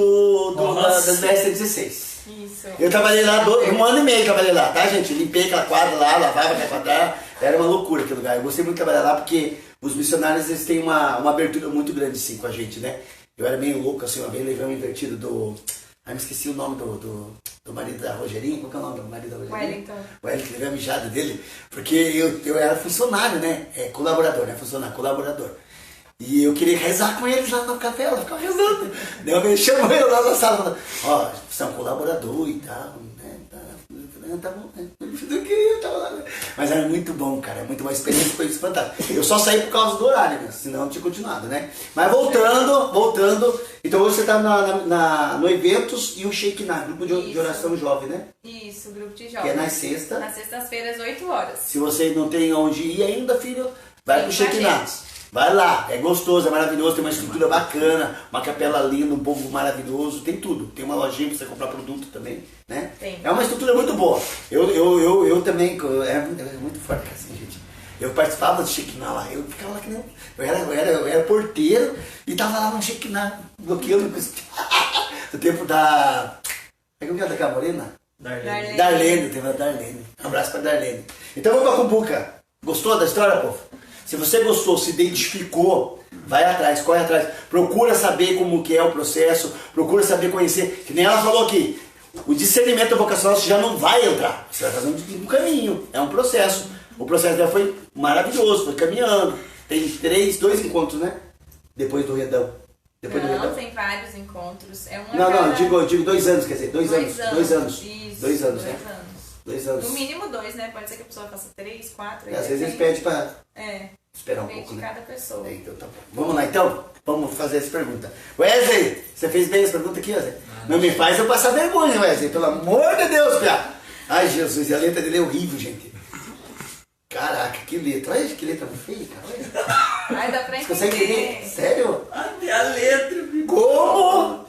Nossa. das BR-116. Isso. Eu trabalhei lá, um ano e meio trabalhei lá, tá, gente? Limpei aquela quadra lá, lavava aquela quadra, era uma loucura aquele lugar. Eu gostei muito de trabalhar lá porque os missionários, eles têm uma abertura muito grande, assim, com a gente, né? Eu era meio louco, assim, uma vez levei um invertido do... Ai, me esqueci o nome do marido da Rogerinha, qual que é o nome do marido da Rogerinha? Wellington. O Wellington, levei a mijada dele, porque eu era funcionário, né? Colaborador, né? Funcionário, colaborador. E eu queria rezar com eles lá no café, ela ficava rezando. Daí eu chamei ele lá na sala, falando, ó, você é um colaborador e tal, né? Tá bom, né? Do que eu tava lá, né? Mas era muito bom, cara, muito uma experiência, foi fantástica. Eu só saí por causa do horário, né? Senão não tinha continuado, né? Mas voltando, então você tá no Eventos e o Shekinah, grupo de oração jovem, né? Isso, grupo de Que jovens. é nas sextas. Nas sextas-feiras, 8 horas. Se você não tem onde ir ainda, filho, vai Vem pro com a Shekinah. gente. Vai lá, é gostoso, é maravilhoso, tem uma estrutura bacana, uma capela linda, um povo maravilhoso, tem tudo. Tem uma lojinha pra você comprar produto também, né? Tem. É uma estrutura muito boa. Eu também, é muito forte assim, gente. Eu participava do Shekinah lá, eu ficava lá que não. Eu era porteiro e tava lá no Shekinah, bloqueando do tempo da. Como que é daquela morena? Darlene, teve a Darlene. Um abraço pra Darlene. Então vamos pra Cumbuca. Gostou da história, povo? Se você gostou, se identificou, vai atrás, corre atrás. Procura saber como que é o processo, procura saber conhecer. Que nem ela falou aqui, o discernimento vocacional você já não vai entrar. Você vai fazer um caminho, é um processo. O processo dela foi maravilhoso, foi caminhando. Tem 2 encontros, né? Depois do Redão. Depois do Redão. Tem vários encontros. É uma Não, cada... eu digo 2 anos, quer dizer, 2 anos. 2 anos. Isso, 2 anos, né? 2 anos. 2 anos. No mínimo 2, né? Pode ser que a pessoa faça 3, 4. Às vezes eles pedem pra É. esperar um Depende pouco, de né? cada pessoa. É, então tá bom. Vamos lá então? Vamos fazer essa pergunta. Wesley, você fez bem essa pergunta aqui, Wesley? Não me faz eu passar vergonha, Wesley. Pelo amor de Deus, Pia. Ai, Jesus, e a letra dele é horrível, gente. Caraca, que letra. Olha que letra feia, cara. Ai, dá pra Você consegue entender. entender? Sério? Até a letra, filho. Como?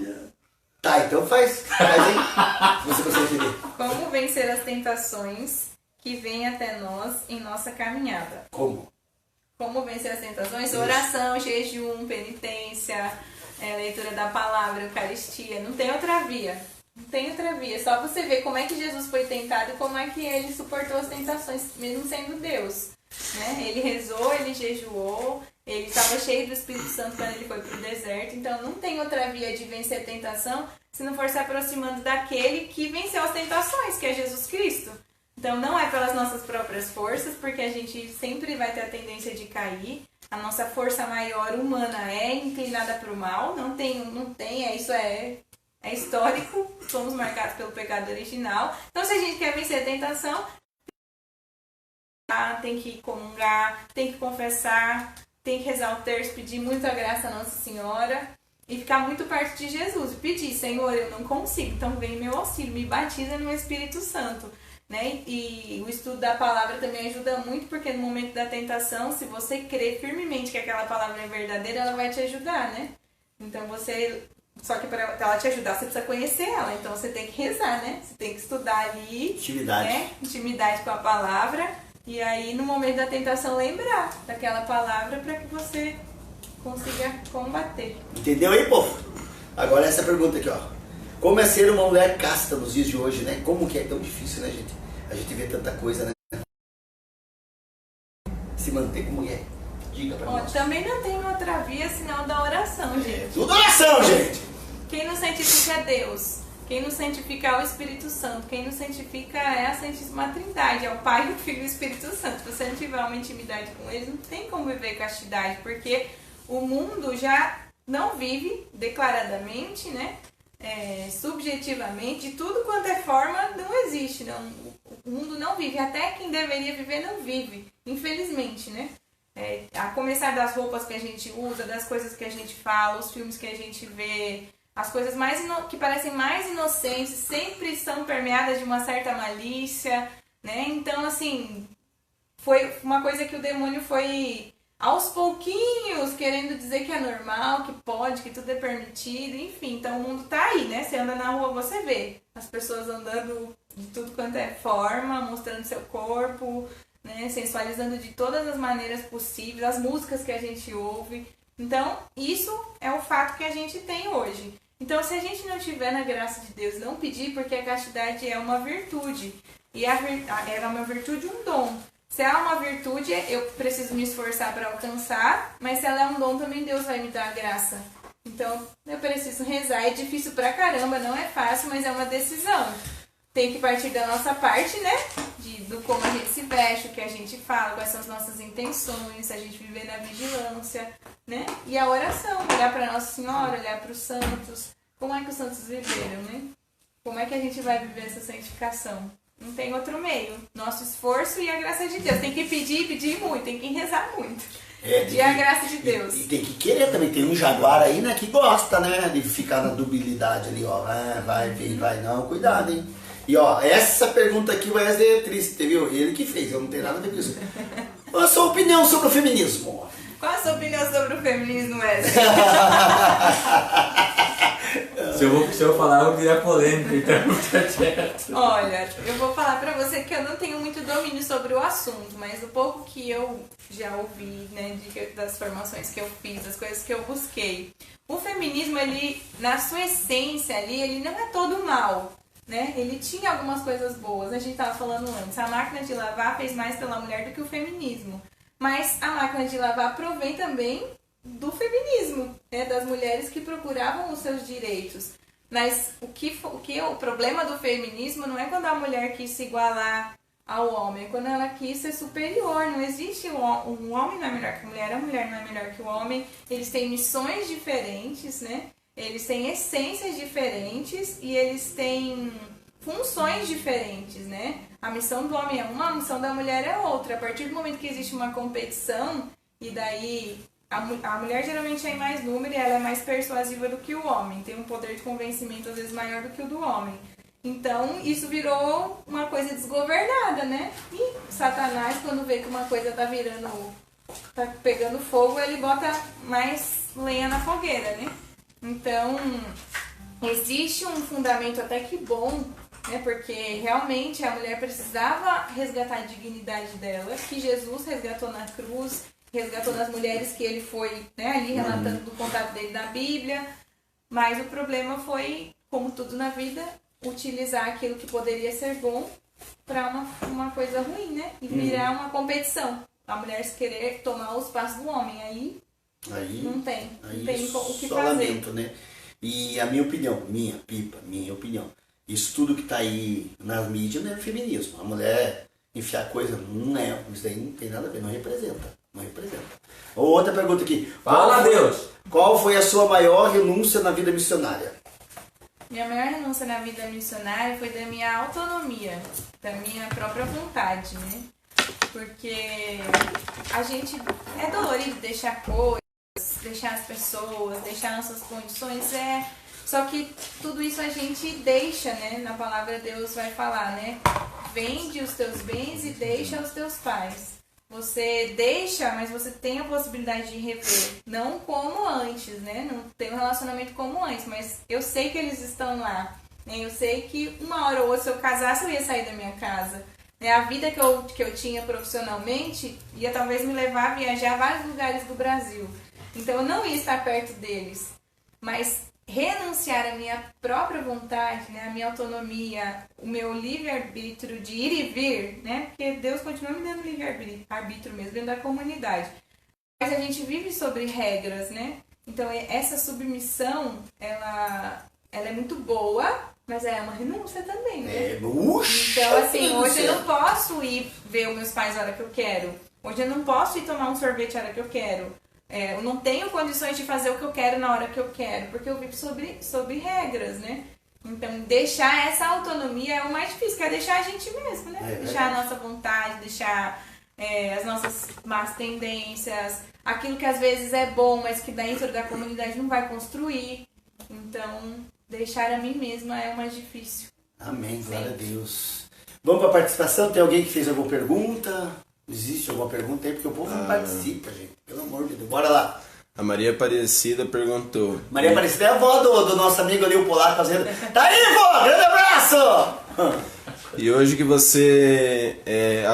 Tá, então faz aí. Se você consegue entender. Como vencer as tentações que vêm até nós em nossa caminhada? Como? Como vencer as tentações? Isso. Oração, jejum, penitência, leitura da palavra, Eucaristia. Não tem outra via. Não tem outra via. Só você ver como é que Jesus foi tentado e como é que ele suportou as tentações, mesmo sendo Deus. Né? Ele rezou, ele jejuou, ele estava cheio do Espírito Santo quando ele foi para o deserto. Então não tem outra via de vencer a tentação se não for se aproximando daquele que venceu as tentações, que é Jesus Cristo. Então não é pelas nossas próprias forças, porque a gente sempre vai ter a tendência de cair. A nossa força maior humana é inclinada para o mal, não tem, isso é histórico, somos marcados pelo pecado original. Então se a gente quer vencer a tentação, tem que comungar, tem que confessar, tem que rezar o terço, pedir muita graça a Nossa Senhora e ficar muito perto de Jesus. E pedir, Senhor, eu não consigo, então vem meu auxílio, me batiza no Espírito Santo. Né? E o estudo da palavra também ajuda muito, porque no momento da tentação, se você crer firmemente que aquela palavra é verdadeira, ela vai te ajudar, né? Então só que para ela te ajudar, você precisa conhecer ela, então você tem que rezar, né? Você tem que estudar ali, Intimidade. né? Intimidade com a palavra, e aí no momento da tentação lembrar daquela palavra para que você consiga combater. Entendeu aí, povo? Agora essa pergunta aqui, ó. Como é ser uma mulher casta nos dias de hoje, né? Como que é tão difícil, né, gente? A gente vê tanta coisa, né? Se manter como mulher. Diga pra nós. Também não tem outra via senão da oração, gente. Tudo oração, gente! Quem nos santifica é Deus. Quem nos santifica é o Espírito Santo. Quem nos santifica é a Santíssima Trindade. É o Pai, o Filho e o Espírito Santo. Se você não tiver uma intimidade com eles, não tem como viver castidade. Porque o mundo já não vive declaradamente, né? Subjetivamente, de tudo quanto é forma, não existe. Não. O mundo não vive. Até quem deveria viver não vive. Infelizmente, né? A começar das roupas que a gente usa, das coisas que a gente fala, os filmes que a gente vê, as coisas que parecem mais inocentes sempre são permeadas de uma certa malícia, né? Então, assim, foi uma coisa que o demônio foi aos pouquinhos querendo dizer que é normal, que pode, que tudo é permitido, enfim. Então o mundo tá aí, né? Você anda na rua, você vê as pessoas andando de tudo quanto é forma, mostrando seu corpo, né? Sensualizando de todas as maneiras possíveis, as músicas que a gente ouve. Então isso é o fato que a gente tem hoje. Então se a gente não tiver na graça de Deus, não pedir, porque a castidade é uma virtude. E ela é uma virtude, um dom. Se ela é uma virtude, eu preciso me esforçar para alcançar, mas se ela é um dom, também Deus vai me dar a graça. Então, eu preciso rezar. É difícil pra caramba, não é fácil, mas é uma decisão. Tem que partir da nossa parte, né? Do como a gente se veste, o que a gente fala, quais são as nossas intenções, a gente viver na vigilância, né? E a oração, olhar para Nossa Senhora, olhar para os santos. Como é que os santos viveram, né? Como é que a gente vai viver essa santificação? Não tem outro meio. Nosso esforço e a graça de Deus. Tem que pedir muito, tem que rezar muito. E a graça de Deus. E tem que querer também. Tem um jaguar aí, né, que gosta, né, de ficar na dubilidade ali, ó. Vai, vem, vai, não. Cuidado, hein. E, ó, essa pergunta aqui, o Wesley é triste, viu? Ele que fez, eu não tenho nada a ver com isso. Qual a sua opinião sobre o feminismo? Qual a sua opinião sobre o feminismo, Wesley? Se eu falar, eu vou criar polêmica, então fica quieto. Olha, eu vou falar pra você que eu não tenho muito domínio sobre o assunto, mas o pouco que eu já ouvi, né, das formações que eu fiz, das coisas que eu busquei. O feminismo, ele, na sua essência ali, ele não é todo mal, né? Ele tinha algumas coisas boas, a gente tava falando antes. A máquina de lavar fez mais pela mulher do que o feminismo. Mas a máquina de lavar provém também do feminismo, né? Das mulheres que procuravam os seus direitos. Mas o problema do feminismo não é quando a mulher quis se igualar ao homem, é quando ela quis ser superior. Não existe um homem não é melhor que a mulher não é melhor que o homem. Eles têm missões diferentes, né? Eles têm essências diferentes e eles têm funções diferentes, né? A missão do homem é uma, a missão da mulher é outra. A partir do momento que existe uma competição, e daí a mulher geralmente é em mais número e ela é mais persuasiva do que o homem. Tem um poder de convencimento às vezes maior do que o do homem. Então isso virou uma coisa desgovernada, né? E Satanás, quando vê que uma coisa tá pegando fogo, ele bota mais lenha na fogueira, né? Então existe um fundamento até que bom, né? Porque realmente a mulher precisava resgatar a dignidade dela, que Jesus resgatou na cruz, resgatou nas mulheres que ele foi, né, ali relatando do contato dele na Bíblia. Mas o problema foi, como tudo na vida, utilizar aquilo que poderia ser bom para uma coisa ruim, né? E virar uma competição. A mulher querer tomar os passos do homem. Aí não tem o que só fazer. Lamento, né? E a minha opinião, minha opinião, isso tudo que tá aí nas mídias não é feminismo. A mulher enfiar coisa, não é, isso aí não tem nada a ver, não representa. Outra pergunta aqui. Fala, Deus! Qual foi a sua maior renúncia na vida missionária? Minha maior renúncia na vida missionária foi da minha autonomia, da minha própria vontade, né? Porque a gente é dolorido deixar coisas, deixar as pessoas, deixar nossas condições, só que tudo isso a gente deixa, né? Na palavra Deus vai falar, né? Vende os teus bens e deixa aos teus pais. Você deixa, mas você tem a possibilidade de rever. Não como antes, né? Não tem um relacionamento como antes, mas eu sei que eles estão lá. Né? Eu sei que uma hora ou outra, se eu casasse, eu ia sair da minha casa. Né? A vida que eu tinha profissionalmente ia talvez me levar a viajar a vários lugares do Brasil. Então eu não ia estar perto deles. Mas renunciar à minha própria vontade, né, a minha autonomia, o meu livre-arbítrio de ir e vir, né, porque Deus continua me dando livre-arbítrio mesmo dentro da comunidade. Mas a gente vive sobre regras, né? Então essa submissão, ela é muito boa, mas é uma renúncia também, né? Então assim, hoje eu não posso ir ver os meus pais a hora que eu quero. Hoje eu não posso ir tomar um sorvete a hora que eu quero. Eu não tenho condições de fazer o que eu quero na hora que eu quero, porque eu vivo sobre regras, né? Então, deixar essa autonomia é o mais difícil, que é deixar a gente mesmo, né? Deixar a nossa vontade, deixar as nossas más tendências, aquilo que às vezes é bom, mas que dentro da comunidade não vai construir. Então, deixar a mim mesma é o mais difícil. Amém, glória a Deus. Vamos para a participação? Tem alguém que fez alguma pergunta? Existe alguma pergunta aí? Porque o povo não participa, gente. Pelo amor de Deus. Bora lá. A Maria Aparecida perguntou. Maria Aparecida é a avó do nosso amigo ali, o polaco, fazendo. Tá aí, vó! Grande abraço! E hoje que você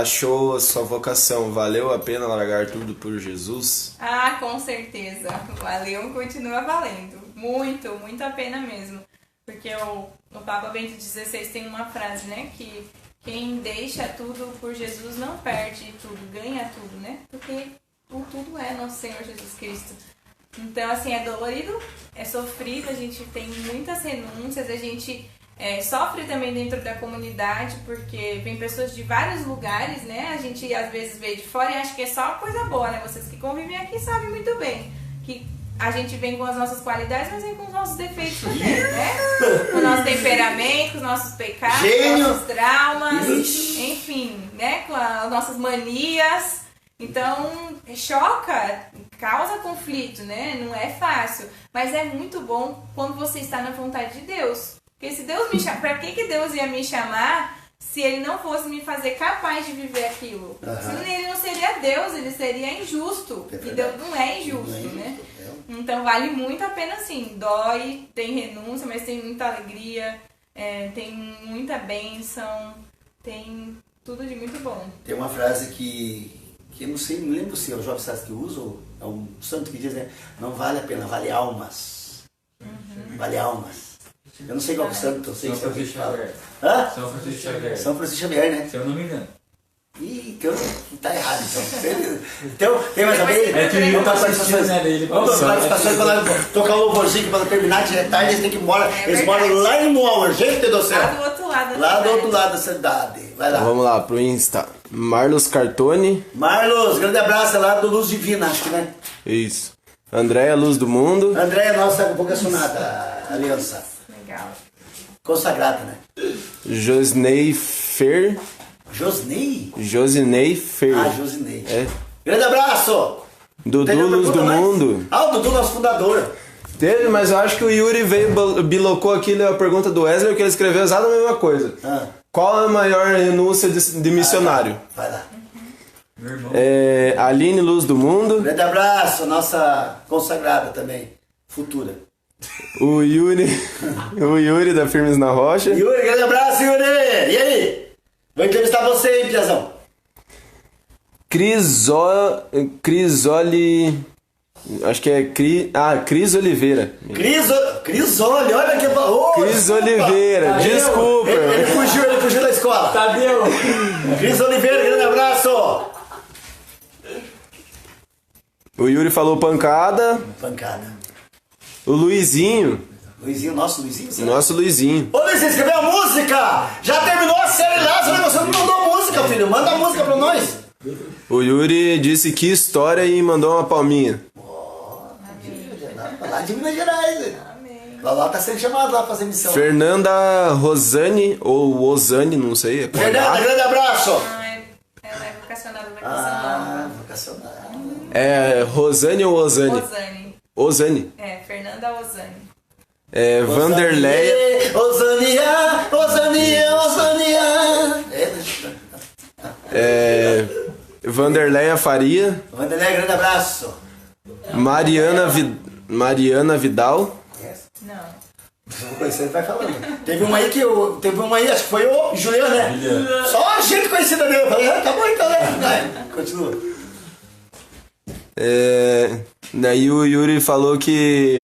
achou a sua vocação, valeu a pena largar tudo por Jesus? Ah, com certeza. Valeu, continua valendo. Muito, muito a pena mesmo. Porque o Papa Bento XVI tem uma frase, né? Que quem deixa tudo por Jesus não perde tudo, ganha tudo, né? Porque o tudo é nosso Senhor Jesus Cristo. Então, assim, é dolorido, é sofrido, a gente tem muitas renúncias, a gente sofre também dentro da comunidade, porque vem pessoas de vários lugares, né? A gente às vezes vê de fora e acha que é só coisa boa, né? Vocês que convivem aqui sabem muito bem que a gente vem com as nossas qualidades, mas vem com os nossos defeitos também, né? Com o nosso temperamento, com os nossos pecados, com os nossos traumas, enfim, né? Com as nossas manias. Então, choca, causa conflito, né? Não é fácil, mas é muito bom quando você está na vontade de Deus. Porque se Deus me chama, pra que Deus ia me chamar se ele não fosse me fazer capaz de viver aquilo. Senão ele não seria Deus, ele seria injusto. E Deus não é injusto, né? Então vale muito a pena, sim. Dói, tem renúncia, mas tem muita alegria, tem muita bênção, tem tudo de muito bom. Tem uma frase que eu não sei, não lembro se é o Jovem Sassi que usa, ou é um santo que diz, né? Não vale a pena, vale almas. Vale almas. Eu não sei qual que é o santo, eu sei São que é alguém que Francisco fala. Xavier. Hã? São Francisco Xavier. São Francisco Xavier, né? Se eu não me engano. Ih, então tá errado, então. Então, tem mais alguém? É que Vamos tá para assistindo, né? Ele Vamos para participações para nós tocar um louvorzinho para terminar, que já é tarde, eles têm que ir embora. Eles moram lá em Moauer, gente do céu. Lá do outro lado da Lá do cidade. outro lado da cidade. Vai lá. Vamos lá, pro Insta. Marlos Cartone. Marlos, grande abraço, é lá do Luz Divina, acho que, né? Isso. Andréia Luz do Mundo. Andréia, nossa vocacionada, aliança. Legal. Consagrada, né? Josnei Fer. Josnei? Josinei Fer. Ah, Josinei. É. Grande abraço! Dudu Tem Luz pergunta do mais? Mundo. Ah, o Dudu, nosso fundador. Teve, mas eu acho que o Yuri veio, bilocou aqui a pergunta do Wesley, que ele escreveu exatamente a mesma coisa. Ah. Qual é a maior renúncia de missionário? Vai lá. Meu irmão. Aline Luz do Mundo. Grande abraço, nossa consagrada também, futura. O Yuri da Firmes na Rocha. Yuri, grande abraço, Yuri! E aí? Vou entrevistar você, hein, Piazão? Crisoli. Acho que é Cris Oliveira. Crisoli, olha que... Oh, Cris Oliveira, desculpa. Ele fugiu da escola. Tadeu! Cris Oliveira, grande abraço! O Yuri falou pancada. Pancada. O Luizinho. Luizinho, nosso Luizinho? Será? Nosso Luizinho. Ô Luizinho, escreveu a música! Já terminou a série lá, você não mandou música, filho. Manda a música pra nós. O Yuri disse que história e mandou uma palminha. Lá de Minas Gerais. Amém. Lá tá sendo chamado lá pra fazer missão. Fernanda Rosane, ou Osane, não sei. É Fernanda, grande abraço! Ela é vocacionada Vocacional. É Rosane ou Osane? Osane. Osane. Fernanda Osane. Vanderleia. Osania. Vanderleia Faria. Vanderlei, grande abraço. Mariana Vidal. Não. Você vai falando. Teve uma aí, acho que foi o Juliano, né? Juliano. Só a gente conhecida dele. Eu falei, tá bom então, né? Vai, continua. Daí o Yuri falou que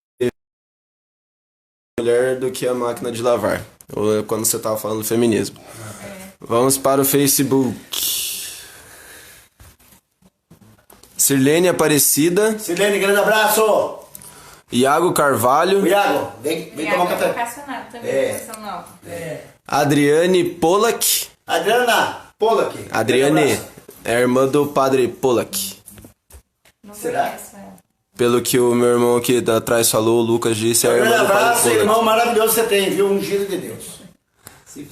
mulher do que a máquina de lavar. Ou quando você tava falando do feminismo. Vamos para o Facebook. Sirlene Aparecida. Silene, grande abraço. Iago Carvalho. O Iago, vem tomar um é café. vocacionado também, vocacional. Adriane Pollack. Adriana Pollack. Adriane Grande abraço. é a irmã do padre Pollack. Não Será? conheço ela. Pelo que o meu irmão aqui atrás falou, o Lucas disse, é a Grande irmã do padre abraço, Pollack. irmão maravilhoso você tem, viu? Um giro de Deus.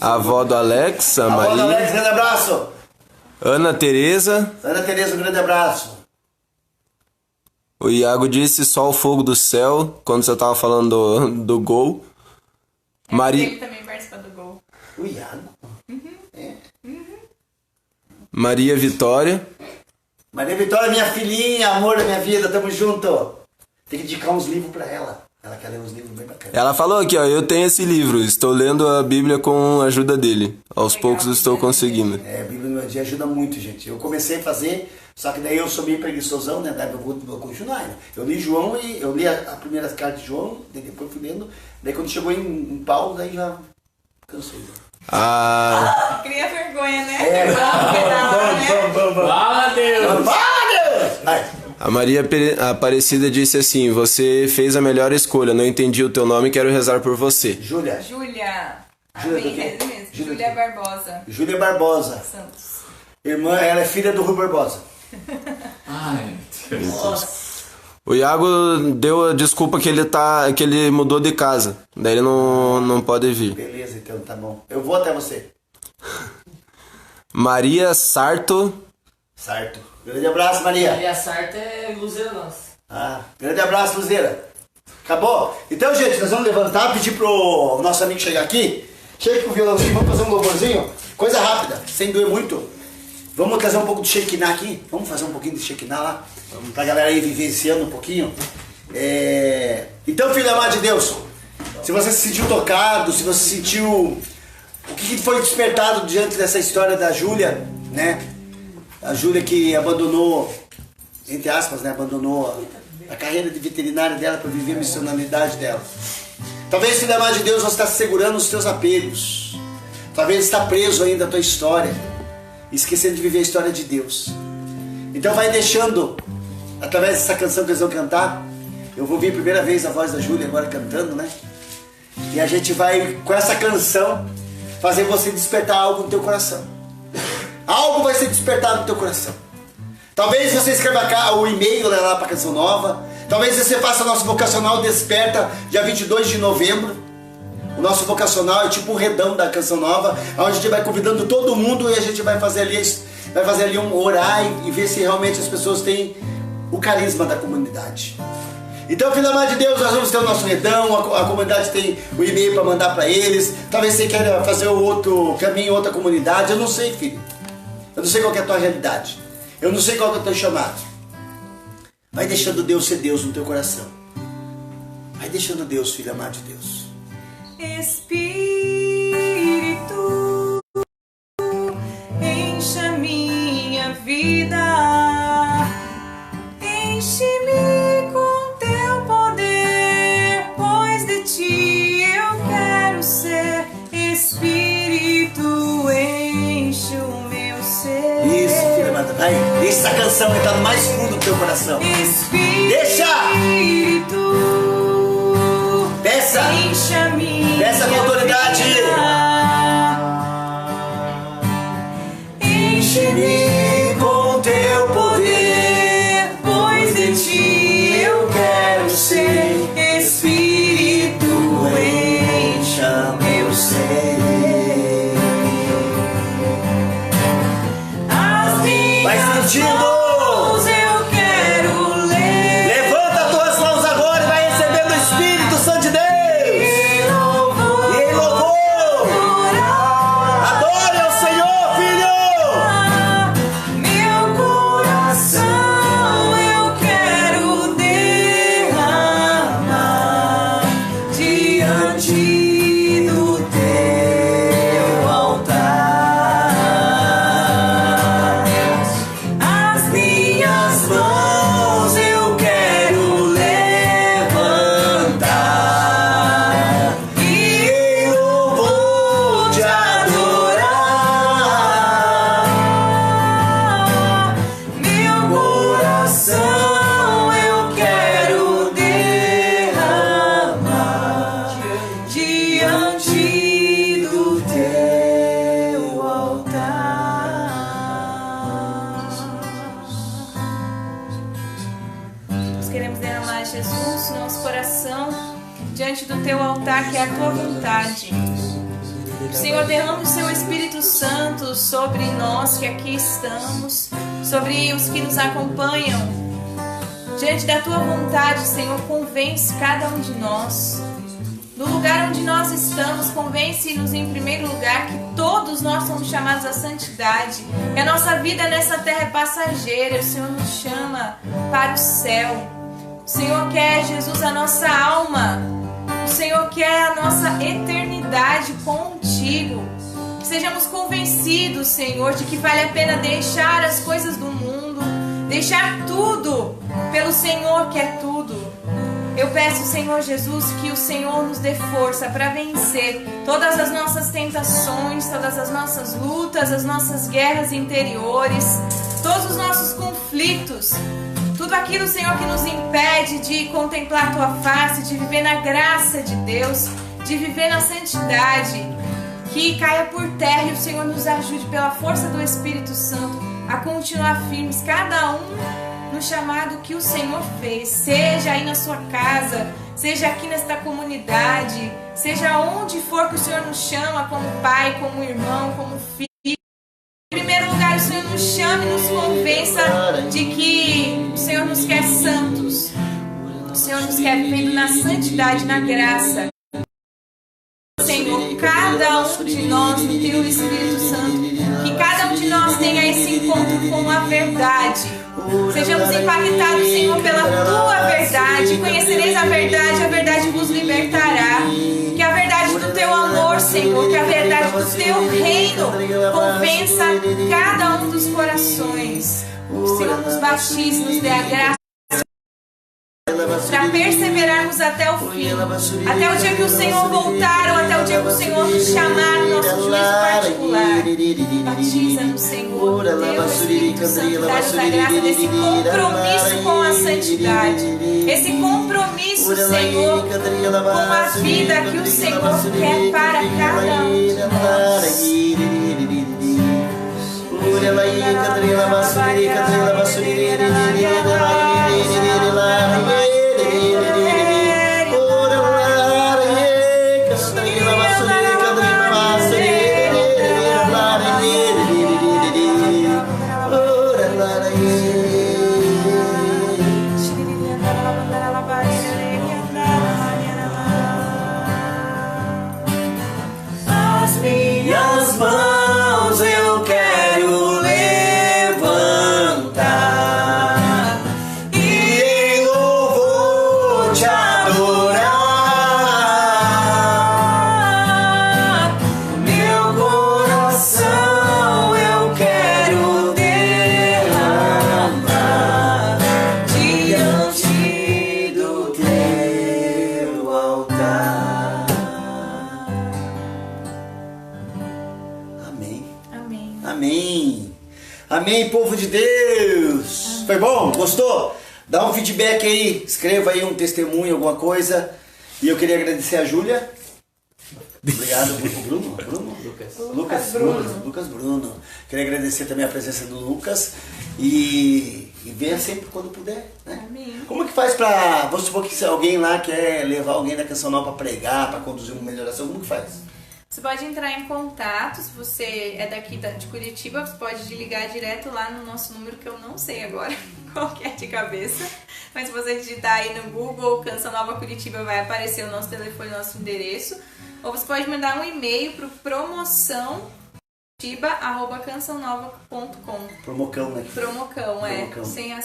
A avó do Alex, a Alô, Alex, Maria. grande abraço. Ana Tereza. Ana Tereza, um grande abraço. O Iago disse só o fogo do céu, quando você tava falando do gol. Ele também participa do gol. O Iago. Maria Vitória. Maria Vitória, minha filhinha, amor da minha vida, tamo junto. Tem que indicar uns livros pra ela. Ela quer ler uns livros bem bacanas. Ela falou aqui, ó, eu tenho esse livro, estou lendo a Bíblia com a ajuda dele. Aos Legal, poucos estou conseguindo. A Bíblia no meu dia ajuda muito, gente. Eu comecei a fazer, só que daí eu sou meio preguiçosão, né? Daí eu vou continuar, né? Eu li João e eu li a primeira carta de João, daí depois fui lendo. Daí quando chegou em Paulo, daí já cansei. Cria vergonha, né? Vamos, Fala, Deus! Vai. A Maria Aparecida disse assim, você fez a melhor escolha, não entendi o teu nome, quero rezar por você. Júlia. Júlia. Júlia do Bem, quê? é isso mesmo. Júlia Júlia do Barbosa Júlia Barbosa. Santos. Irmã, ela é filha do Rui Barbosa. Ai, Deus. O Iago deu a desculpa que ele mudou de casa, daí ele não pode vir. Beleza, então tá bom. Eu vou até você. Maria Sarto. Certo. Grande abraço, Maria. E a Sarta é Luzeira nossa. Grande abraço, Luzeira. Acabou? Então, gente, nós vamos levantar, pedir pro nosso amigo chegar aqui. Chega com o violãozinho, vamos fazer um louvorzinho. Coisa rápida, sem doer muito. Vamos trazer um pouco do Shekinah aqui. Vamos fazer um pouquinho de Shekinah lá. Pra galera aí vivenciando um pouquinho. Então, filho amado de Deus, se você se sentiu tocado, se você sentiu... O que foi despertado diante dessa história da Júlia, né? A Júlia que abandonou, entre aspas, né? Abandonou a carreira de veterinária dela para viver a missionalidade dela. Talvez, filho amado de Deus, você está segurando os teus apegos. Talvez está preso ainda à tua história, esquecendo de viver a história de Deus. Então vai deixando, através dessa canção que eles vão cantar, eu vou ouvir a primeira vez a voz da Júlia agora cantando, né? E a gente vai, com essa canção, fazer você despertar algo no teu coração. Algo vai ser despertado no teu coração. Talvez você escreva o e-mail lá para a Canção Nova. Talvez você faça o nosso vocacional Desperta, dia 22 de novembro. O nosso vocacional é tipo um redão da Canção Nova, onde a gente vai convidando todo mundo e a gente vai fazer ali um orar e ver se realmente as pessoas têm o carisma da comunidade. Então, filho amado de Deus, nós vamos ter o nosso redão, a comunidade tem o e-mail para mandar para eles. Talvez você queira fazer o outro caminho, outra comunidade. Eu não sei, filho. Eu não sei qual é a tua realidade. Eu não sei qual é o teu chamado. Vai deixando Deus ser Deus no teu coração. Vai deixando Deus, filho amado de Deus. Espírito, encha minha vida, enche-me com teu poder, pois de ti eu quero ser. Espírito, enche o meu ser. Isso, filho amado, vai. Deixa essa canção entrar no mais fundo do teu coração. Espírito, deixa! Peça! Peça com autoridade! Enche-me com teu poder, pois de ti eu quero ser. Espírito, encha meu ser. As minhas vai sentindo! mãos eu quero ler. Levanta as tuas mãos agora e vai recebendo o Espírito Santo de Deus. diante do teu altar, que é a tua vontade. Senhor, derrama o seu Espírito Santo sobre nós que aqui estamos, sobre os que nos acompanham. Diante da tua vontade, Senhor, convence cada um de nós. No lugar onde nós estamos, convence-nos em primeiro lugar que todos nós somos chamados à santidade, que a nossa vida nessa terra é passageira. O Senhor nos chama para o céu. O Senhor quer, Jesus, a nossa alma. O Senhor quer a nossa eternidade contigo. Que sejamos convencidos, Senhor, de que vale a pena deixar as coisas do mundo, deixar tudo pelo Senhor que é tudo. Eu peço, Senhor Jesus, que o Senhor nos dê força para vencer todas as nossas tentações, todas as nossas lutas, as nossas guerras interiores, todos os nossos conflitos, tudo aquilo, Senhor, que nos impede de contemplar a Tua face, de viver na graça de Deus, de viver na santidade, que caia por terra e o Senhor nos ajude pela força do Espírito Santo a continuar firmes, cada um no chamado que o Senhor fez, seja aí na sua casa, seja aqui nesta comunidade, seja onde for que o Senhor nos chama, como pai, como irmão, como filho. Em primeiro lugar, o Senhor nos chama e nos convença de que o Senhor nos quer santos, o Senhor nos quer vivendo na santidade, na graça. Senhor, cada um de nós no Teu Espírito Santo, que cada um de nós tenha esse encontro com a verdade. Sejamos impactados, Senhor, pela Tua verdade. Conhecereis a verdade vos libertará. Que a verdade do Teu amor, Senhor, que a verdade do Teu reino convença cada um dos corações. O Senhor nos batize, nos dê a graça para perseverarmos até o fim, até o dia que o Senhor voltar, ou até o dia que o Senhor nos chamar no nosso juízo particular. Batiza-nos, Senhor, Deus Espírito Santo, dá-nos a graça desse compromisso com a santidade, esse compromisso, Senhor, com a vida que o Senhor quer para cada um de nós. As minhas mãos eu quero levantar e em louvor te adorar. Meu coração eu quero derramar diante do teu altar. Amém. Amém. Amém. Amém, povo de Deus. Foi bom? Gostou? Dá um feedback aí, escreva aí um testemunho, alguma coisa. E eu queria agradecer a Júlia. Obrigado, Bruno. Lucas Bruno. Queria agradecer também a presença do Lucas. E venha sempre quando puder, né? Amém. Como que faz pra... Vamos supor que se alguém lá quer levar alguém da Canção Nova pra pregar, pra conduzir uma melhoração, como que faz? Você pode entrar em contato, se você é daqui de Curitiba, você pode ligar direto lá no nosso número, que eu não sei agora qual que é de cabeça. Mas se você digitar aí no Google Canção Nova Curitiba, vai aparecer o nosso telefone, o nosso endereço. Ou você pode mandar um e-mail para o promoção@cançãonova.com. Promocão, né? Promocão, é. Promocão. Sem o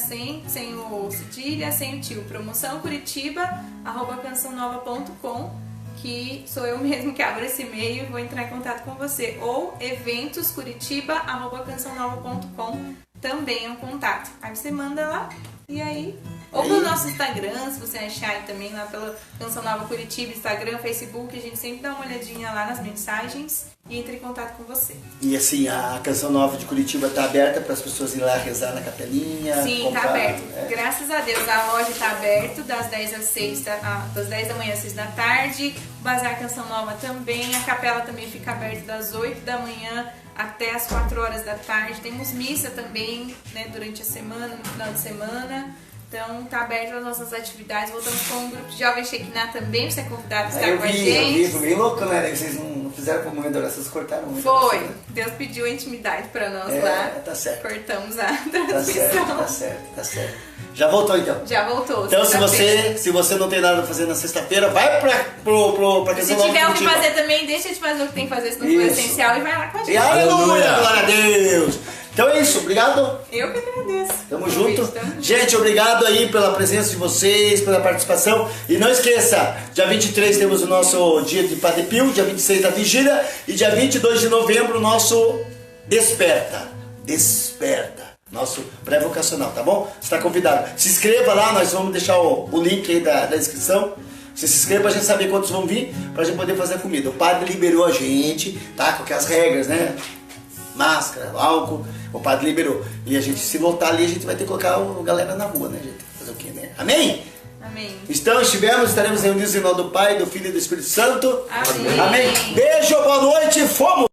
cedilha, sem o tio. promoçãocuritiba@cançãonova.com, que sou eu mesmo que abro esse e-mail e vou entrar em contato com você. Ou eventoscuritiba@cançãonova.com, também é um contato. Aí você manda lá e aí... Ou pelo nosso Instagram, se você achar aí também, lá pela Canção Nova Curitiba, Instagram, Facebook, a gente sempre dá uma olhadinha lá nas mensagens e entra em contato com você. E assim, a Canção Nova de Curitiba está aberta para as pessoas irem lá rezar na capelinha? Sim, comprar, tá aberto. né? Graças a Deus, a loja tá aberta das 10 às 6, das 10 da manhã às 6 da tarde. O Bazar Canção Nova também. A capela também fica aberta das 8 da manhã até as 4 horas da tarde. Temos missa também, né, durante a semana, no final de semana. Então, tá aberto as nossas atividades. Voltamos com um grupo de jovens Shekinah também, você é convidado a estar com a gente. Eu vi, bem louco, né? Vocês não fizeram como adoração, vocês cortaram muito. Foi, Deus pediu a intimidade pra nós lá. Tá certo. Cortamos a Tá transmissão. certo. Já voltou então? Já voltou. Então, se sexta-feira. você não tem nada pra fazer na sexta-feira, vai pra Se Canção Nova tiver o que Curitiba. fazer também, deixa de fazer o que tem que fazer, se não for Isso. essencial, e vai lá com a gente. E aleluia, glória a Deus. Então é isso, obrigado. Eu que agradeço. Tamo junto. Gente, obrigado aí pela presença de vocês, pela participação. E não esqueça, dia 23 temos o nosso dia de Padre Pio, dia 26 da Vigília e dia 22 de novembro o nosso Desperta. Nosso pré-vocacional, tá bom? Você está convidado. Se inscreva lá, nós vamos deixar o link aí da inscrição. Você se inscreva pra gente saber quantos vão vir, pra gente poder fazer a comida. O padre liberou a gente, tá? Com aquelas regras, né? Máscara, álcool, o padre liberou. E a gente, se voltar ali, a gente vai ter que colocar a galera na rua, né, gente? Fazer o quê, né? Amém? Amém. Estaremos reunidos em nome do Pai, do Filho e do Espírito Santo. Amém. Amém. Beijo, boa noite, fomos!